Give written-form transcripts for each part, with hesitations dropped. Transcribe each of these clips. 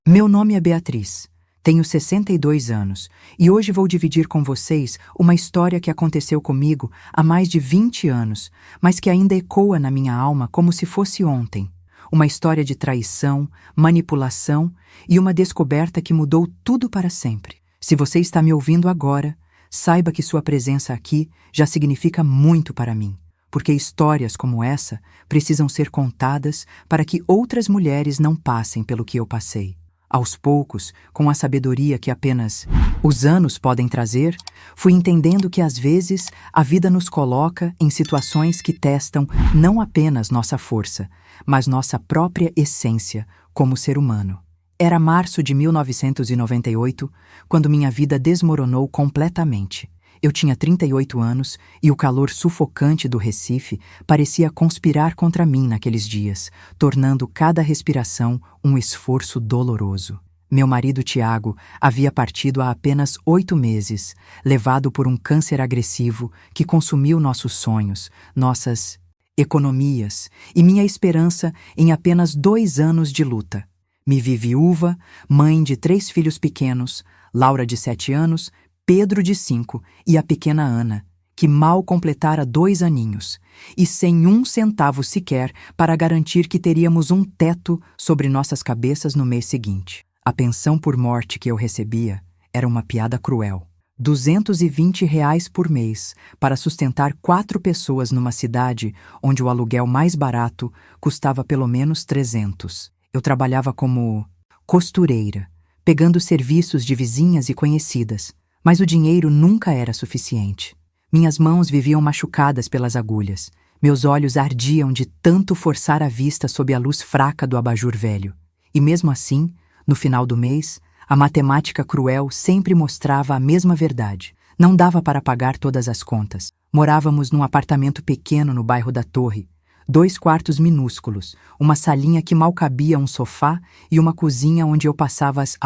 Meu nome é Beatriz, tenho 62 anos e hoje vou dividir com vocês uma história que aconteceu comigo há mais de 20 anos, mas que ainda ecoa na minha alma como se fosse ontem. Uma história de traição, manipulação e uma descoberta que mudou tudo para sempre. Se você está me ouvindo agora, saiba que sua presença aqui já significa muito para mim, porque histórias como essa precisam ser contadas para que outras mulheres não passem pelo que eu passei. Aos poucos, com a sabedoria que apenas os anos podem trazer, fui entendendo que às vezes a vida nos coloca em situações que testam não apenas nossa força, mas nossa própria essência como ser humano. Era março de 1998, quando minha vida desmoronou completamente. Eu tinha 38 anos e o calor sufocante do Recife parecia conspirar contra mim naqueles dias, tornando cada respiração um esforço doloroso. Meu marido Tiago havia partido há apenas 8 meses, levado por um câncer agressivo que consumiu nossos sonhos, nossas economias e minha esperança em apenas 2 anos de luta. Me vi viúva, mãe de 3 filhos pequenos, Laura de 7 anos, Pedro de 5 e a pequena Ana, que mal completara 2 aninhos, e sem 1 centavo sequer para garantir que teríamos um teto sobre nossas cabeças no mês seguinte. A pensão por morte que eu recebia era uma piada cruel. R$ 220 por mês para sustentar 4 pessoas numa cidade onde o aluguel mais barato custava pelo menos 300. Eu trabalhava como costureira, pegando serviços de vizinhas e conhecidas. Mas o dinheiro nunca era suficiente. Minhas mãos viviam machucadas pelas agulhas. Meus olhos ardiam de tanto forçar a vista sob a luz fraca do abajur velho. E mesmo assim, no final do mês, a matemática cruel sempre mostrava a mesma verdade. Não dava para pagar todas as contas. Morávamos num apartamento pequeno no bairro da Torre. 2 quartos minúsculos, uma salinha que mal cabia um sofá e uma cozinha onde eu passava as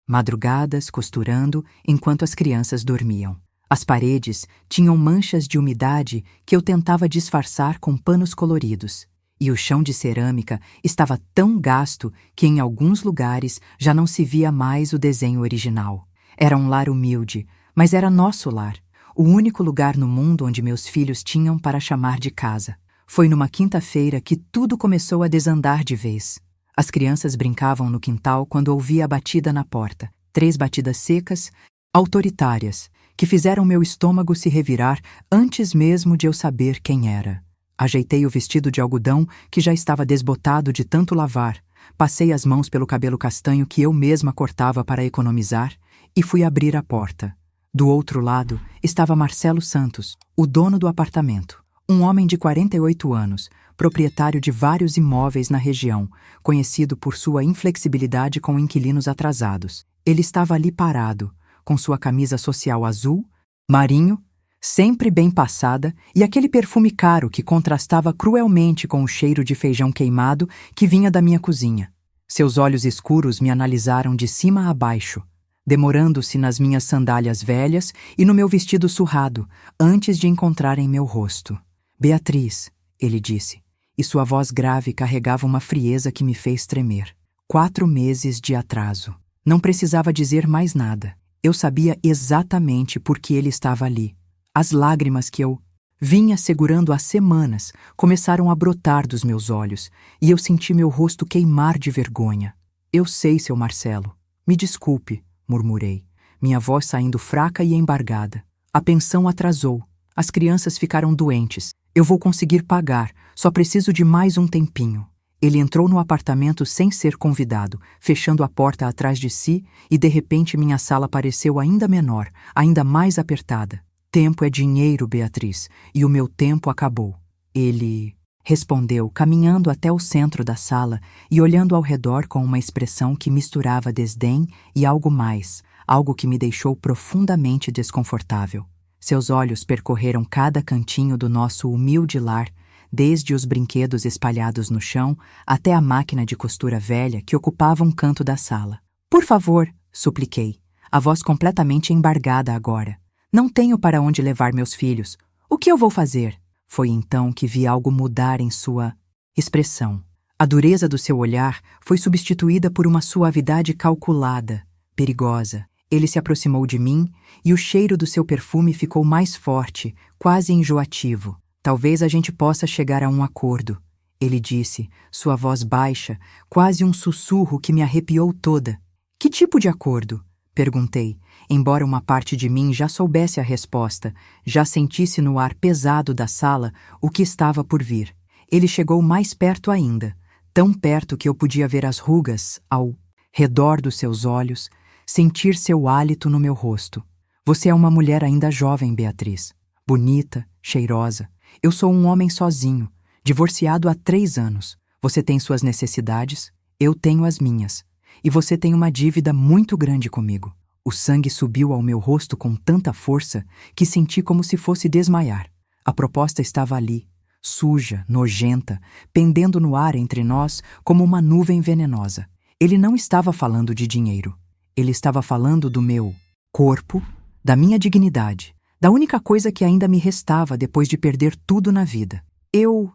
madrugadas costurando enquanto as crianças dormiam. As paredes tinham manchas de umidade que eu tentava disfarçar com panos coloridos, e o chão de cerâmica estava tão gasto que em alguns lugares já não se via mais o desenho original. Era um lar humilde, mas era nosso lar, o único lugar no mundo onde meus filhos tinham para chamar de casa. Foi numa quinta-feira que tudo começou a desandar de vez. As crianças brincavam no quintal quando ouvi a batida na porta. 3 batidas secas, autoritárias, que fizeram meu estômago se revirar antes mesmo de eu saber quem era. Ajeitei o vestido de algodão que já estava desbotado de tanto lavar, passei as mãos pelo cabelo castanho que eu mesma cortava para economizar e fui abrir a porta. Do outro lado estava Marcelo Santos, o dono do apartamento. Um homem de 48 anos, proprietário de vários imóveis na região, conhecido por sua inflexibilidade com inquilinos atrasados. Ele estava ali parado, com sua camisa social azul, marinho, sempre bem passada, e aquele perfume caro que contrastava cruelmente com o cheiro de feijão queimado que vinha da minha cozinha. Seus olhos escuros me analisaram de cima a baixo, demorando-se nas minhas sandálias velhas e no meu vestido surrado, antes de encontrarem meu rosto. Beatriz, ele disse, e sua voz grave carregava uma frieza que me fez tremer. 4 meses de atraso. Não precisava dizer mais nada. Eu sabia exatamente por que ele estava ali. As lágrimas que eu vinha segurando há semanas começaram a brotar dos meus olhos, e eu senti meu rosto queimar de vergonha. Eu sei, seu Marcelo. Me desculpe, murmurei, minha voz saindo fraca e embargada. A pensão atrasou. As crianças ficaram doentes. Eu vou conseguir pagar, só preciso de mais um tempinho. Ele entrou no apartamento sem ser convidado, fechando a porta atrás de si, e de repente minha sala pareceu ainda menor, ainda mais apertada. Tempo é dinheiro, Beatriz, e o meu tempo acabou. Ele respondeu, caminhando até o centro da sala e olhando ao redor com uma expressão que misturava desdém e algo mais, algo que me deixou profundamente desconfortável. Seus olhos percorreram cada cantinho do nosso humilde lar, desde os brinquedos espalhados no chão até a máquina de costura velha que ocupava um canto da sala. Por favor, supliquei, a voz completamente embargada agora. Não tenho para onde levar meus filhos. O que eu vou fazer? Foi então que vi algo mudar em sua expressão. A dureza do seu olhar foi substituída por uma suavidade calculada, perigosa. Ele se aproximou de mim e o cheiro do seu perfume ficou mais forte, quase enjoativo. Talvez a gente possa chegar a um acordo, ele disse, sua voz baixa, quase um sussurro que me arrepiou toda. Que tipo de acordo? Perguntei, embora uma parte de mim já soubesse a resposta, já sentisse no ar pesado da sala o que estava por vir. Ele chegou mais perto ainda, tão perto que eu podia ver as rugas ao redor dos seus olhos, sentir seu hálito no meu rosto. Você é uma mulher ainda jovem, Beatriz. Bonita, cheirosa. Eu sou um homem sozinho, divorciado há 3 anos. Você tem suas necessidades, eu tenho as minhas. E você tem uma dívida muito grande comigo. O sangue subiu ao meu rosto com tanta força que senti como se fosse desmaiar. A proposta estava ali, suja, nojenta, pendendo no ar entre nós como uma nuvem venenosa. Ele não estava falando de dinheiro. Ele estava falando do meu corpo, da minha dignidade, da única coisa que ainda me restava depois de perder tudo na vida. Eu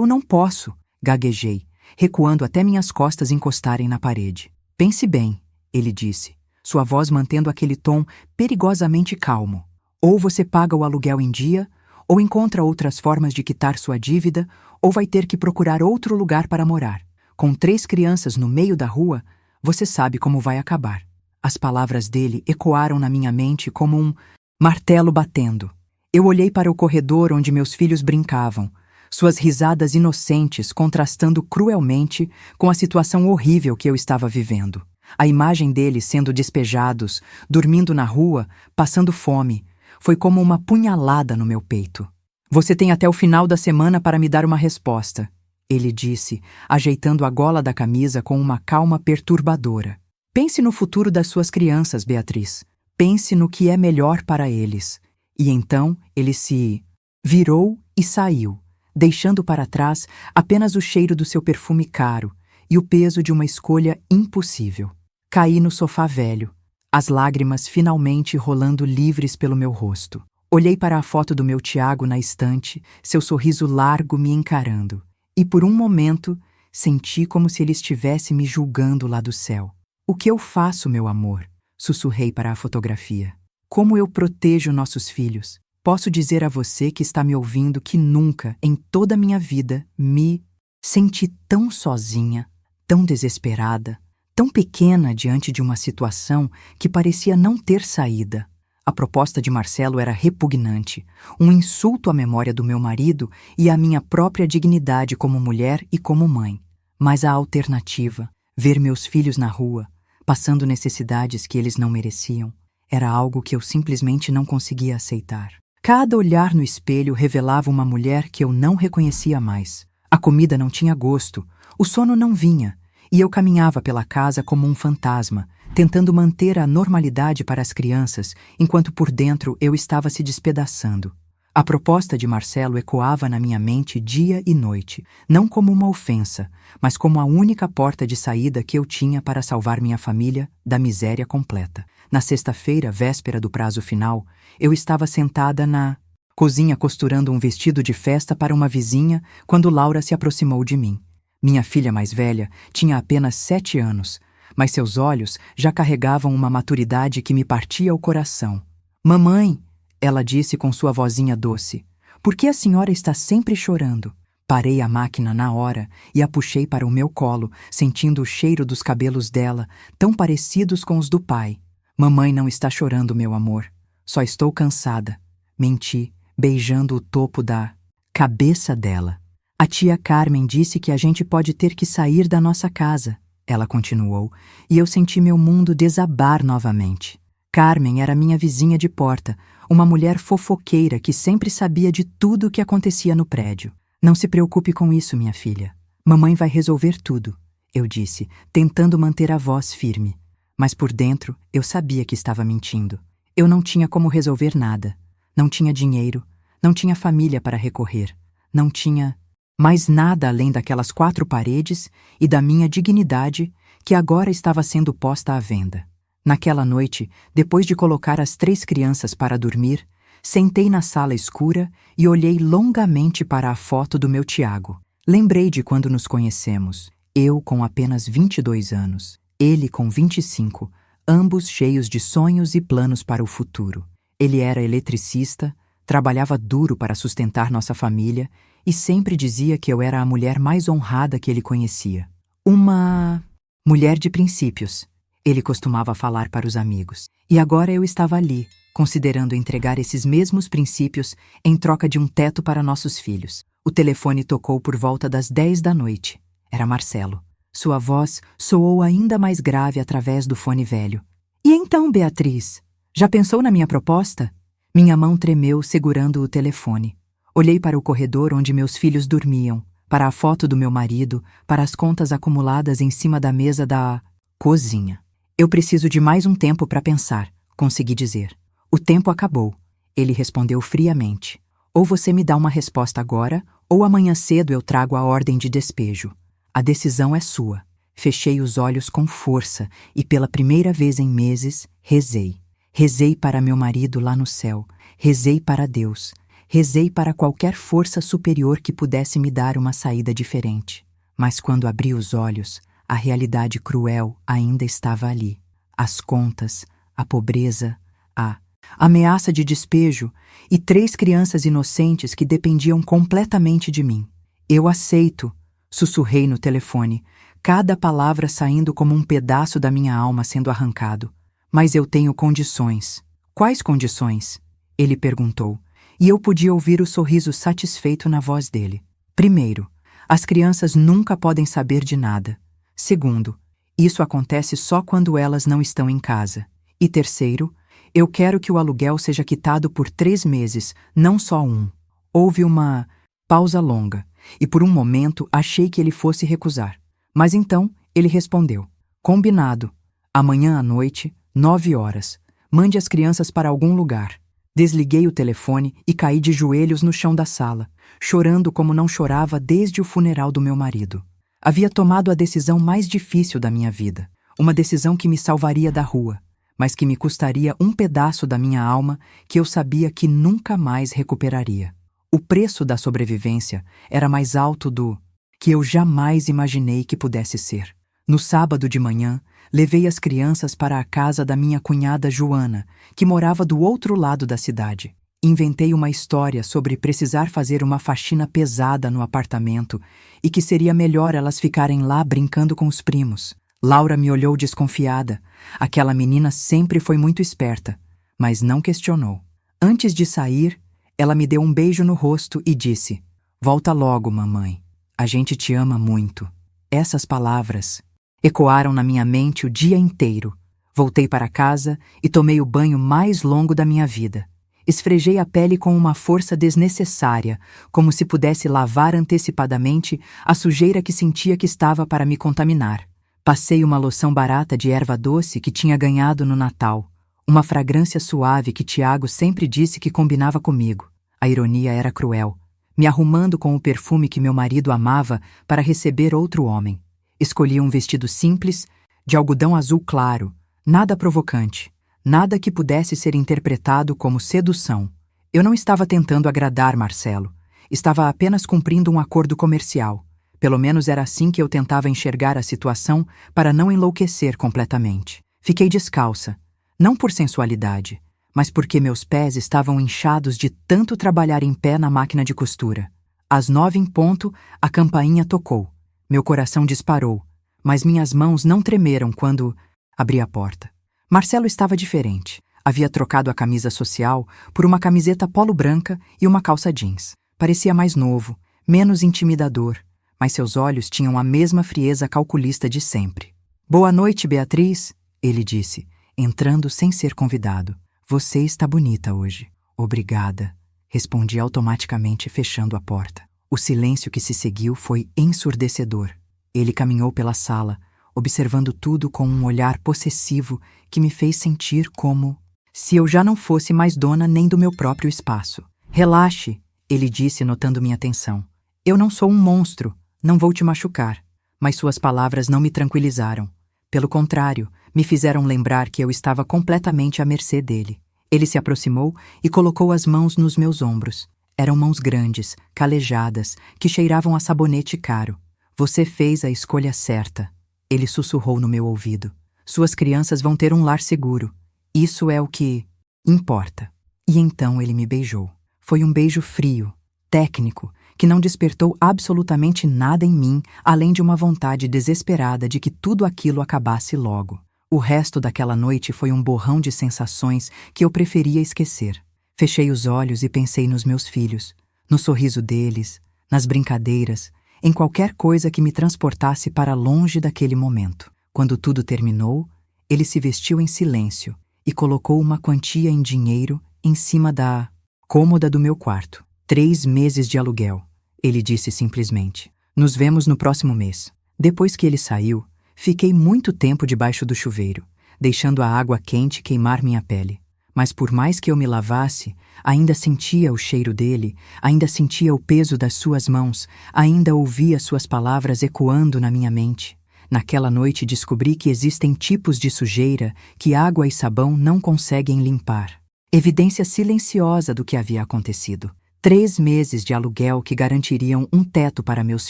não posso, gaguejei, recuando até minhas costas encostarem na parede. Pense bem, ele disse, sua voz mantendo aquele tom perigosamente calmo. Ou você paga o aluguel em dia, ou encontra outras formas de quitar sua dívida, ou vai ter que procurar outro lugar para morar. Com 3 crianças no meio da rua, você sabe como vai acabar. As palavras dele ecoaram na minha mente como um martelo batendo. Eu olhei para o corredor onde meus filhos brincavam, suas risadas inocentes contrastando cruelmente com a situação horrível que eu estava vivendo. A imagem deles sendo despejados, dormindo na rua, passando fome, foi como uma punhalada no meu peito. Você tem até o final da semana para me dar uma resposta, ele disse, ajeitando a gola da camisa com uma calma perturbadora. Pense no futuro das suas crianças, Beatriz. Pense no que é melhor para eles. E então ele se virou e saiu, deixando para trás apenas o cheiro do seu perfume caro e o peso de uma escolha impossível. Caí no sofá velho, as lágrimas finalmente rolando livres pelo meu rosto. Olhei para a foto do meu Tiago na estante, seu sorriso largo me encarando. E por um momento, senti como se ele estivesse me julgando lá do céu. O que eu faço, meu amor? Sussurrei para a fotografia. Como eu protejo nossos filhos? Posso dizer a você que está me ouvindo que nunca, em toda a minha vida, me senti tão sozinha, tão desesperada, tão pequena diante de uma situação que parecia não ter saída. A proposta de Marcelo era repugnante, um insulto à memória do meu marido e à minha própria dignidade como mulher e como mãe. Mas a alternativa, ver meus filhos na rua, passando necessidades que eles não mereciam, era algo que eu simplesmente não conseguia aceitar. Cada olhar no espelho revelava uma mulher que eu não reconhecia mais. A comida não tinha gosto, o sono não vinha, e eu caminhava pela casa como um fantasma, tentando manter a normalidade para as crianças, enquanto por dentro eu estava se despedaçando. A proposta de Marcelo ecoava na minha mente dia e noite, não como uma ofensa, mas como a única porta de saída que eu tinha para salvar minha família da miséria completa. Na sexta-feira, véspera do prazo final, eu estava sentada na cozinha costurando um vestido de festa para uma vizinha quando Laura se aproximou de mim. Minha filha mais velha tinha apenas 7 anos, mas seus olhos já carregavam uma maturidade que me partia o coração. Mamãe, ela disse com sua vozinha doce, por que a senhora está sempre chorando? Parei a máquina na hora e a puxei para o meu colo, sentindo o cheiro dos cabelos dela, tão parecidos com os do pai. Mamãe não está chorando, meu amor. Só estou cansada. Menti, beijando o topo da cabeça dela. A tia Carmen disse que a gente pode ter que sair da nossa casa, ela continuou, e eu senti meu mundo desabar novamente. Carmen era minha vizinha de porta, uma mulher fofoqueira que sempre sabia de tudo o que acontecia no prédio. Não se preocupe com isso, minha filha. Mamãe vai resolver tudo, eu disse, tentando manter a voz firme. Mas por dentro, eu sabia que estava mentindo. Eu não tinha como resolver nada. Não tinha dinheiro, não tinha família para recorrer, não tinha mais nada além daquelas 4 paredes e da minha dignidade que agora estava sendo posta à venda. Naquela noite, depois de colocar as 3 crianças para dormir, sentei na sala escura e olhei longamente para a foto do meu Tiago. Lembrei de quando nos conhecemos, eu com apenas 22 anos, ele com 25, ambos cheios de sonhos e planos para o futuro. Ele era eletricista, trabalhava duro para sustentar nossa família e sempre dizia que eu era a mulher mais honrada que ele conhecia. Uma mulher de princípios, ele costumava falar para os amigos. E agora eu estava ali, considerando entregar esses mesmos princípios em troca de um teto para nossos filhos. O telefone tocou por volta das 10 da noite. Era Marcelo. Sua voz soou ainda mais grave através do fone velho. E então, Beatriz? Já pensou na minha proposta? Minha mão tremeu segurando o telefone. Olhei para o corredor onde meus filhos dormiam, para a foto do meu marido, para as contas acumuladas em cima da mesa da cozinha. Eu preciso de mais um tempo para pensar, consegui dizer. O tempo acabou. Ele respondeu friamente. Ou você me dá uma resposta agora, ou amanhã cedo eu trago a ordem de despejo. A decisão é sua. Fechei os olhos com força e pela primeira vez em meses, rezei. Rezei para meu marido lá no céu. Rezei para Deus. Rezei para qualquer força superior que pudesse me dar uma saída diferente. Mas quando abri os olhos, a realidade cruel ainda estava ali. As contas, a pobreza, a ameaça de despejo e 3 crianças inocentes que dependiam completamente de mim. Eu aceito, sussurrei no telefone, cada palavra saindo como um pedaço da minha alma sendo arrancado. Mas eu tenho condições. Quais condições? Ele perguntou, e eu podia ouvir o sorriso satisfeito na voz dele. Primeiro, as crianças nunca podem saber de nada. Segundo, isso acontece só quando elas não estão em casa. E terceiro, eu quero que o aluguel seja quitado por 3 meses, não só um. Houve uma pausa longa, e por um momento achei que ele fosse recusar. Mas então ele respondeu. Combinado. Amanhã à noite, 9 horas. Mande as crianças para algum lugar. Desliguei o telefone e caí de joelhos no chão da sala, chorando como não chorava desde o funeral do meu marido. Havia tomado a decisão mais difícil da minha vida. Uma decisão que me salvaria da rua, mas que me custaria um pedaço da minha alma que eu sabia que nunca mais recuperaria. O preço da sobrevivência era mais alto do que eu jamais imaginei que pudesse ser. No sábado de manhã, levei as crianças para a casa da minha cunhada Joana, que morava do outro lado da cidade. Inventei uma história sobre precisar fazer uma faxina pesada no apartamento e que seria melhor elas ficarem lá brincando com os primos. Laura me olhou desconfiada. Aquela menina sempre foi muito esperta, mas não questionou. Antes de sair, ela me deu um beijo no rosto e disse: "Volta logo, mamãe. A gente te ama muito." Essas palavras ecoaram na minha mente o dia inteiro. Voltei para casa e tomei o banho mais longo da minha vida. Esfregei a pele com uma força desnecessária, como se pudesse lavar antecipadamente a sujeira que sentia que estava para me contaminar. Passei uma loção barata de erva doce que tinha ganhado no Natal, uma fragrância suave que Tiago sempre disse que combinava comigo. A ironia era cruel, me arrumando com o perfume que meu marido amava para receber outro homem. Escolhi um vestido simples, de algodão azul claro, nada provocante, nada que pudesse ser interpretado como sedução. Eu não estava tentando agradar Marcelo, estava apenas cumprindo um acordo comercial. Pelo menos era assim que eu tentava enxergar a situação para não enlouquecer completamente. Fiquei descalça, não por sensualidade, mas porque meus pés estavam inchados de tanto trabalhar em pé na máquina de costura. Às 9 em ponto, a campainha tocou. Meu coração disparou, mas minhas mãos não tremeram quando abri a porta. Marcelo estava diferente. Havia trocado a camisa social por uma camiseta polo branca e uma calça jeans. Parecia mais novo, menos intimidador, mas seus olhos tinham a mesma frieza calculista de sempre. "Boa noite, Beatriz", ele disse, entrando sem ser convidado. "Você está bonita hoje." "Obrigada", respondi automaticamente, fechando a porta. O silêncio que se seguiu foi ensurdecedor. Ele caminhou pela sala, observando tudo com um olhar possessivo que me fez sentir como se eu já não fosse mais dona nem do meu próprio espaço. "Relaxe", ele disse, notando minha tensão. "Eu não sou um monstro, não vou te machucar." Mas suas palavras não me tranquilizaram. Pelo contrário, me fizeram lembrar que eu estava completamente à mercê dele. Ele se aproximou e colocou as mãos nos meus ombros. Eram mãos grandes, calejadas, que cheiravam a sabonete caro. Você fez a escolha certa. Ele sussurrou no meu ouvido. Suas crianças vão ter um lar seguro. Isso é o que importa. E então ele me beijou. Foi um beijo frio, técnico, que não despertou absolutamente nada em mim, além de uma vontade desesperada de que tudo aquilo acabasse logo. O resto daquela noite foi um borrão de sensações que eu preferia esquecer. Fechei os olhos e pensei nos meus filhos, no sorriso deles, nas brincadeiras, em qualquer coisa que me transportasse para longe daquele momento. Quando tudo terminou, ele se vestiu em silêncio e colocou uma quantia em dinheiro em cima da cômoda do meu quarto. 3 meses de aluguel, ele disse simplesmente. Nos vemos no próximo mês. Depois que ele saiu, fiquei muito tempo debaixo do chuveiro, deixando a água quente queimar minha pele. Mas por mais que eu me lavasse, ainda sentia o cheiro dele, ainda sentia o peso das suas mãos, ainda ouvia suas palavras ecoando na minha mente. Naquela noite descobri que existem tipos de sujeira que água e sabão não conseguem limpar. Evidência silenciosa do que havia acontecido. 3 meses de aluguel que garantiriam um teto para meus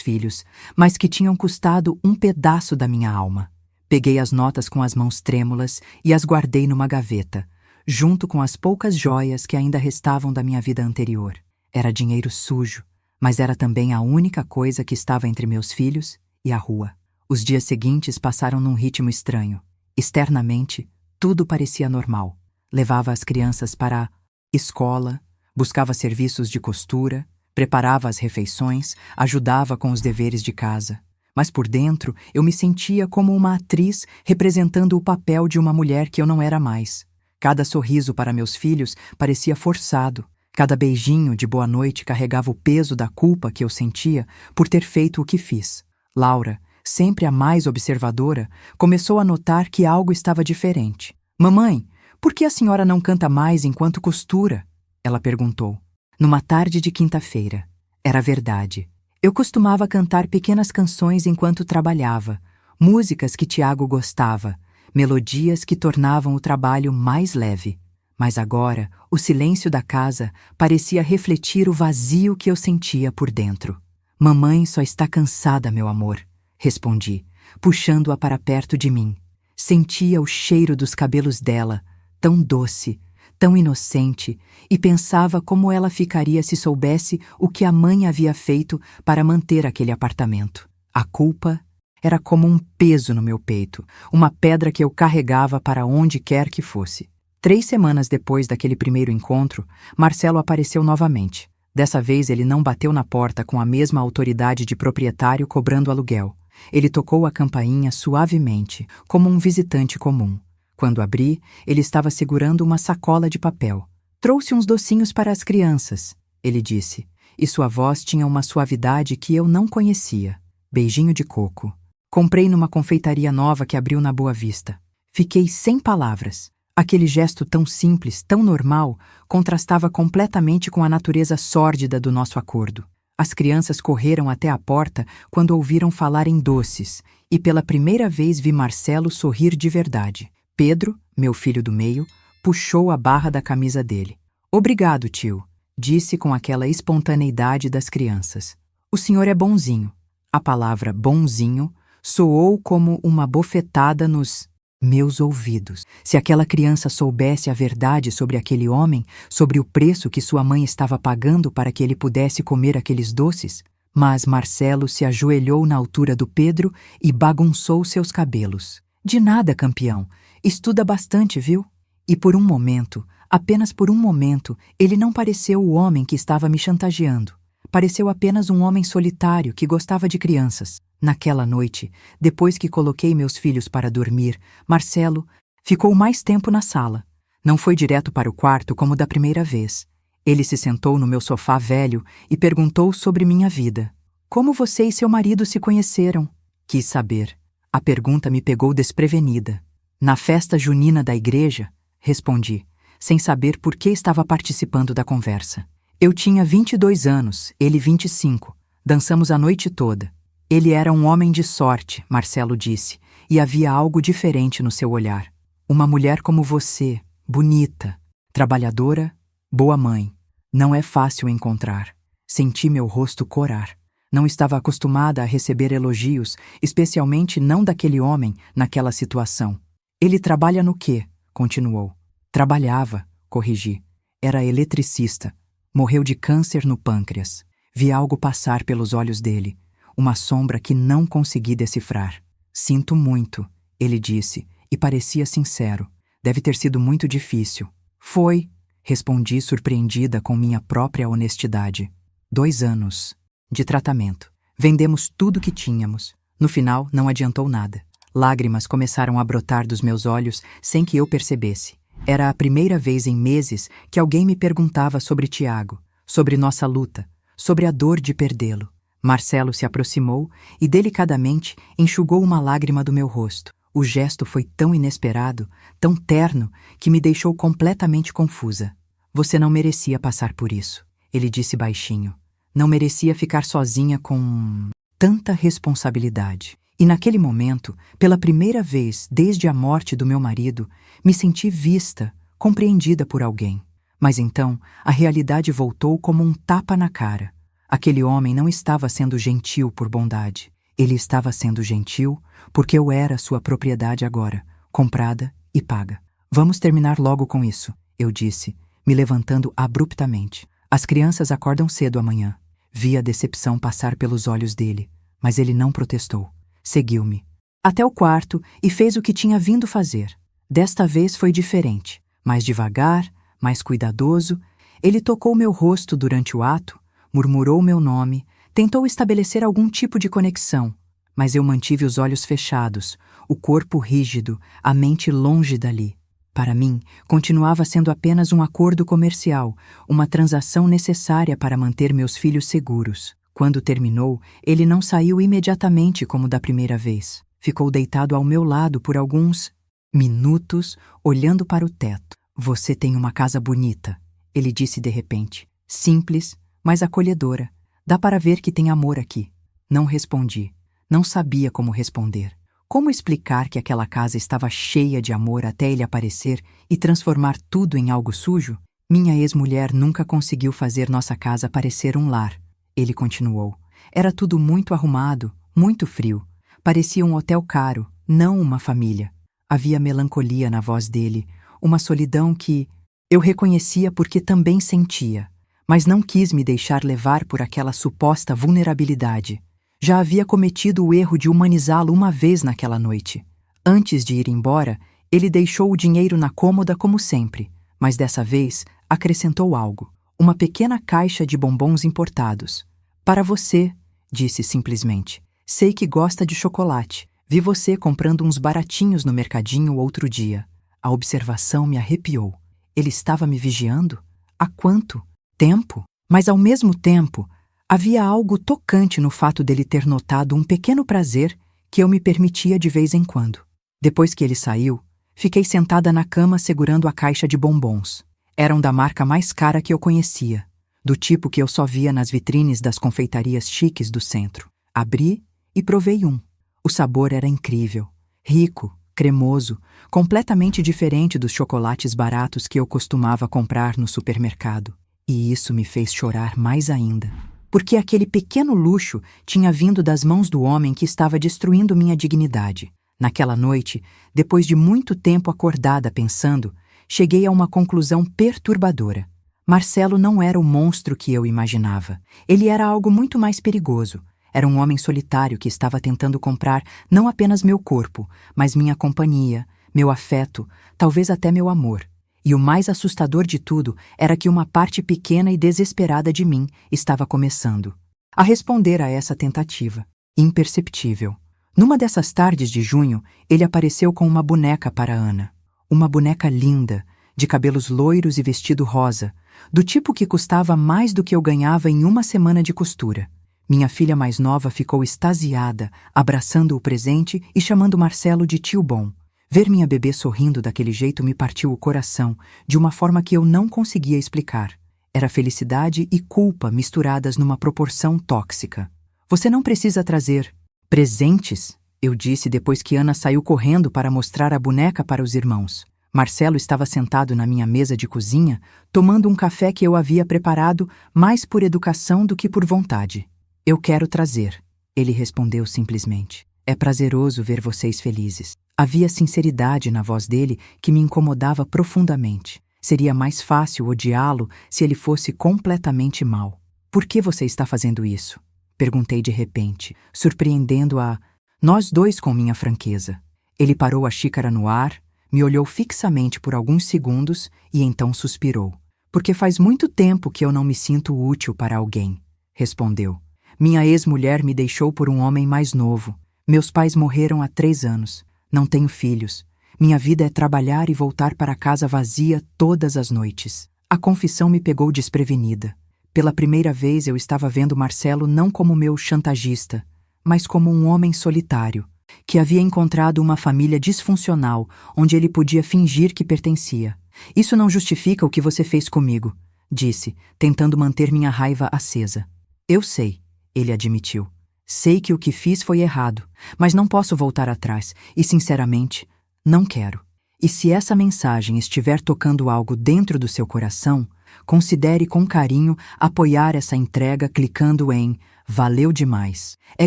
filhos, mas que tinham custado um pedaço da minha alma. Peguei as notas com as mãos trêmulas e as guardei numa gaveta, junto com as poucas joias que ainda restavam da minha vida anterior. Era dinheiro sujo, mas era também a única coisa que estava entre meus filhos e a rua. Os dias seguintes passaram num ritmo estranho. Externamente, tudo parecia normal. Levava as crianças para a escola, buscava serviços de costura, preparava as refeições, ajudava com os deveres de casa. Mas por dentro, eu me sentia como uma atriz representando o papel de uma mulher que eu não era mais. Cada sorriso para meus filhos parecia forçado. Cada beijinho de boa noite carregava o peso da culpa que eu sentia por ter feito o que fiz. Laura, sempre a mais observadora, começou a notar que algo estava diferente. Mamãe, por que a senhora não canta mais enquanto costura? Ela perguntou. Numa tarde de quinta-feira. Era verdade. Eu costumava cantar pequenas canções enquanto trabalhava, músicas que Tiago gostava, melodias que tornavam o trabalho mais leve. Mas agora, o silêncio da casa parecia refletir o vazio que eu sentia por dentro. Mamãe só está cansada, meu amor, respondi, puxando-a para perto de mim. Sentia o cheiro dos cabelos dela, tão doce, tão inocente, e pensava como ela ficaria se soubesse o que a mãe havia feito para manter aquele apartamento. A culpa era como um peso no meu peito, uma pedra que eu carregava para onde quer que fosse. 3 semanas depois daquele primeiro encontro, Marcelo apareceu novamente. Dessa vez ele não bateu na porta com a mesma autoridade de proprietário cobrando aluguel. Ele tocou a campainha suavemente, como um visitante comum. Quando abri, ele estava segurando uma sacola de papel. Trouxe uns docinhos para as crianças, ele disse, e sua voz tinha uma suavidade que eu não conhecia. Beijinho de coco. Comprei numa confeitaria nova que abriu na Boa Vista. Fiquei sem palavras. Aquele gesto tão simples, tão normal, contrastava completamente com a natureza sórdida do nosso acordo. As crianças correram até a porta quando ouviram falar em doces, e pela primeira vez vi Marcelo sorrir de verdade. Pedro, meu filho do meio, puxou a barra da camisa dele. Obrigado, tio, disse com aquela espontaneidade das crianças. O senhor é bonzinho. A palavra bonzinho soou como uma bofetada nos meus ouvidos. Se aquela criança soubesse a verdade sobre aquele homem, sobre o preço que sua mãe estava pagando para que ele pudesse comer aqueles doces. Mas Marcelo se ajoelhou na altura do Pedro e bagunçou seus cabelos. De nada, campeão. Estuda bastante, viu? E por um momento, apenas por um momento, ele não pareceu o homem que estava me chantageando. Pareceu apenas um homem solitário que gostava de crianças. Naquela noite, depois que coloquei meus filhos para dormir, Marcelo ficou mais tempo na sala. Não foi direto para o quarto como da primeira vez. Ele se sentou no meu sofá velho e perguntou sobre minha vida. Como você e seu marido se conheceram? Quis saber. A pergunta me pegou desprevenida. Na festa junina da igreja, respondi, sem saber por que estava participando da conversa. Eu tinha 22 anos, ele 25. Dançamos a noite toda. Ele era um homem de sorte, Marcelo disse, e havia algo diferente no seu olhar. Uma mulher como você, bonita, trabalhadora, boa mãe. Não é fácil encontrar. Senti meu rosto corar. Não estava acostumada a receber elogios, especialmente não daquele homem naquela situação. Ele trabalha no quê? Continuou. Trabalhava, corrigi. Era eletricista. Morreu de câncer no pâncreas. Vi algo passar pelos olhos dele. Uma sombra que não consegui decifrar. Sinto muito, ele disse, e parecia sincero. Deve ter sido muito difícil. Foi, respondi surpreendida com minha própria honestidade. 2 anos de tratamento. Vendemos tudo que tínhamos. No final, não adiantou nada. Lágrimas começaram a brotar dos meus olhos sem que eu percebesse. Era a primeira vez em meses que alguém me perguntava sobre Tiago, sobre nossa luta, sobre a dor de perdê-lo. Marcelo se aproximou e delicadamente enxugou uma lágrima do meu rosto. O gesto foi tão inesperado, tão terno, que me deixou completamente confusa. Você não merecia passar por isso, ele disse baixinho. Não merecia ficar sozinha com tanta responsabilidade. E naquele momento, pela primeira vez desde a morte do meu marido, me senti vista, compreendida por alguém. Mas então, a realidade voltou como um tapa na cara. Aquele homem não estava sendo gentil por bondade. Ele estava sendo gentil porque eu era sua propriedade agora, comprada e paga. Vamos terminar logo com isso, eu disse, me levantando abruptamente. As crianças acordam cedo amanhã. Vi a decepção passar pelos olhos dele, mas ele não protestou. Seguiu-me até o quarto e fez o que tinha vindo fazer. Desta vez foi diferente. Mais devagar, mais cuidadoso, ele tocou meu rosto durante o ato, murmurou meu nome, tentou estabelecer algum tipo de conexão, mas eu mantive os olhos fechados, o corpo rígido, a mente longe dali. Para mim, continuava sendo apenas um acordo comercial, uma transação necessária para manter meus filhos seguros. Quando terminou, ele não saiu imediatamente como da primeira vez. Ficou deitado ao meu lado por alguns minutos, olhando para o teto. Você tem uma casa bonita, ele disse de repente. Simples, mas acolhedora. Dá para ver que tem amor aqui. Não respondi. Não sabia como responder. Como explicar que aquela casa estava cheia de amor até ele aparecer e transformar tudo em algo sujo? Minha ex-mulher nunca conseguiu fazer nossa casa parecer um lar. Ele continuou. Era tudo muito arrumado, muito frio. Parecia um hotel caro, não uma família. Havia melancolia na voz dele, uma solidão que eu reconhecia porque também sentia, mas não quis me deixar levar por aquela suposta vulnerabilidade. Já havia cometido o erro de humanizá-lo uma vez naquela noite. Antes de ir embora, ele deixou o dinheiro na cômoda como sempre, mas dessa vez acrescentou algo. Uma pequena caixa de bombons importados. Para você, disse simplesmente. Sei que gosta de chocolate. Vi você comprando uns baratinhos no mercadinho outro dia. A observação me arrepiou. Ele estava me vigiando? Há quanto tempo? Mas ao mesmo tempo, havia algo tocante no fato dele ter notado um pequeno prazer que eu me permitia de vez em quando. Depois que ele saiu, fiquei sentada na cama segurando a caixa de bombons. Eram da marca mais cara que eu conhecia, do tipo que eu só via nas vitrines das confeitarias chiques do centro. Abri e provei um. O sabor era incrível, rico, cremoso, completamente diferente dos chocolates baratos que eu costumava comprar no supermercado. E isso me fez chorar mais ainda, porque aquele pequeno luxo tinha vindo das mãos do homem que estava destruindo minha dignidade. Naquela noite, depois de muito tempo acordada pensando, cheguei a uma conclusão perturbadora. Marcelo não era o monstro que eu imaginava. Ele era algo muito mais perigoso. Era um homem solitário que estava tentando comprar não apenas meu corpo, mas minha companhia, meu afeto, talvez até meu amor. E o mais assustador de tudo era que uma parte pequena e desesperada de mim estava começando a responder a essa tentativa, imperceptível. Numa dessas tardes de junho, ele apareceu com uma boneca para Ana. Uma boneca linda, de cabelos loiros e vestido rosa, do tipo que custava mais do que eu ganhava em uma semana de costura. Minha filha mais nova ficou extasiada, abraçando o presente e chamando Marcelo de tio bom. Ver minha bebê sorrindo daquele jeito me partiu o coração, de uma forma que eu não conseguia explicar. Era felicidade e culpa misturadas numa proporção tóxica. Você não precisa trazer presentes, eu disse depois que Ana saiu correndo para mostrar a boneca para os irmãos. Marcelo estava sentado na minha mesa de cozinha, tomando um café que eu havia preparado mais por educação do que por vontade. Eu quero trazer, ele respondeu simplesmente. É prazeroso ver vocês felizes. Havia sinceridade na voz dele que me incomodava profundamente. Seria mais fácil odiá-lo se ele fosse completamente mau. Por que você está fazendo isso? Perguntei de repente, surpreendendo-a, nós dois com minha franqueza. Ele parou a xícara no ar, me olhou fixamente por alguns segundos e então suspirou. Porque faz muito tempo que eu não me sinto útil para alguém, respondeu. Minha ex-mulher me deixou por um homem mais novo. Meus pais morreram há 3 anos. Não tenho filhos. Minha vida é trabalhar e voltar para casa vazia todas as noites. A confissão me pegou desprevenida. Pela primeira vez eu estava vendo Marcelo não como meu chantagista, mas como um homem solitário, que havia encontrado uma família disfuncional onde ele podia fingir que pertencia. Isso não justifica o que você fez comigo, disse, tentando manter minha raiva acesa. Eu sei, ele admitiu. Sei que o que fiz foi errado, mas não posso voltar atrás e, sinceramente, não quero. E se essa mensagem estiver tocando algo dentro do seu coração, considere com carinho apoiar essa entrega clicando em "Valeu demais". É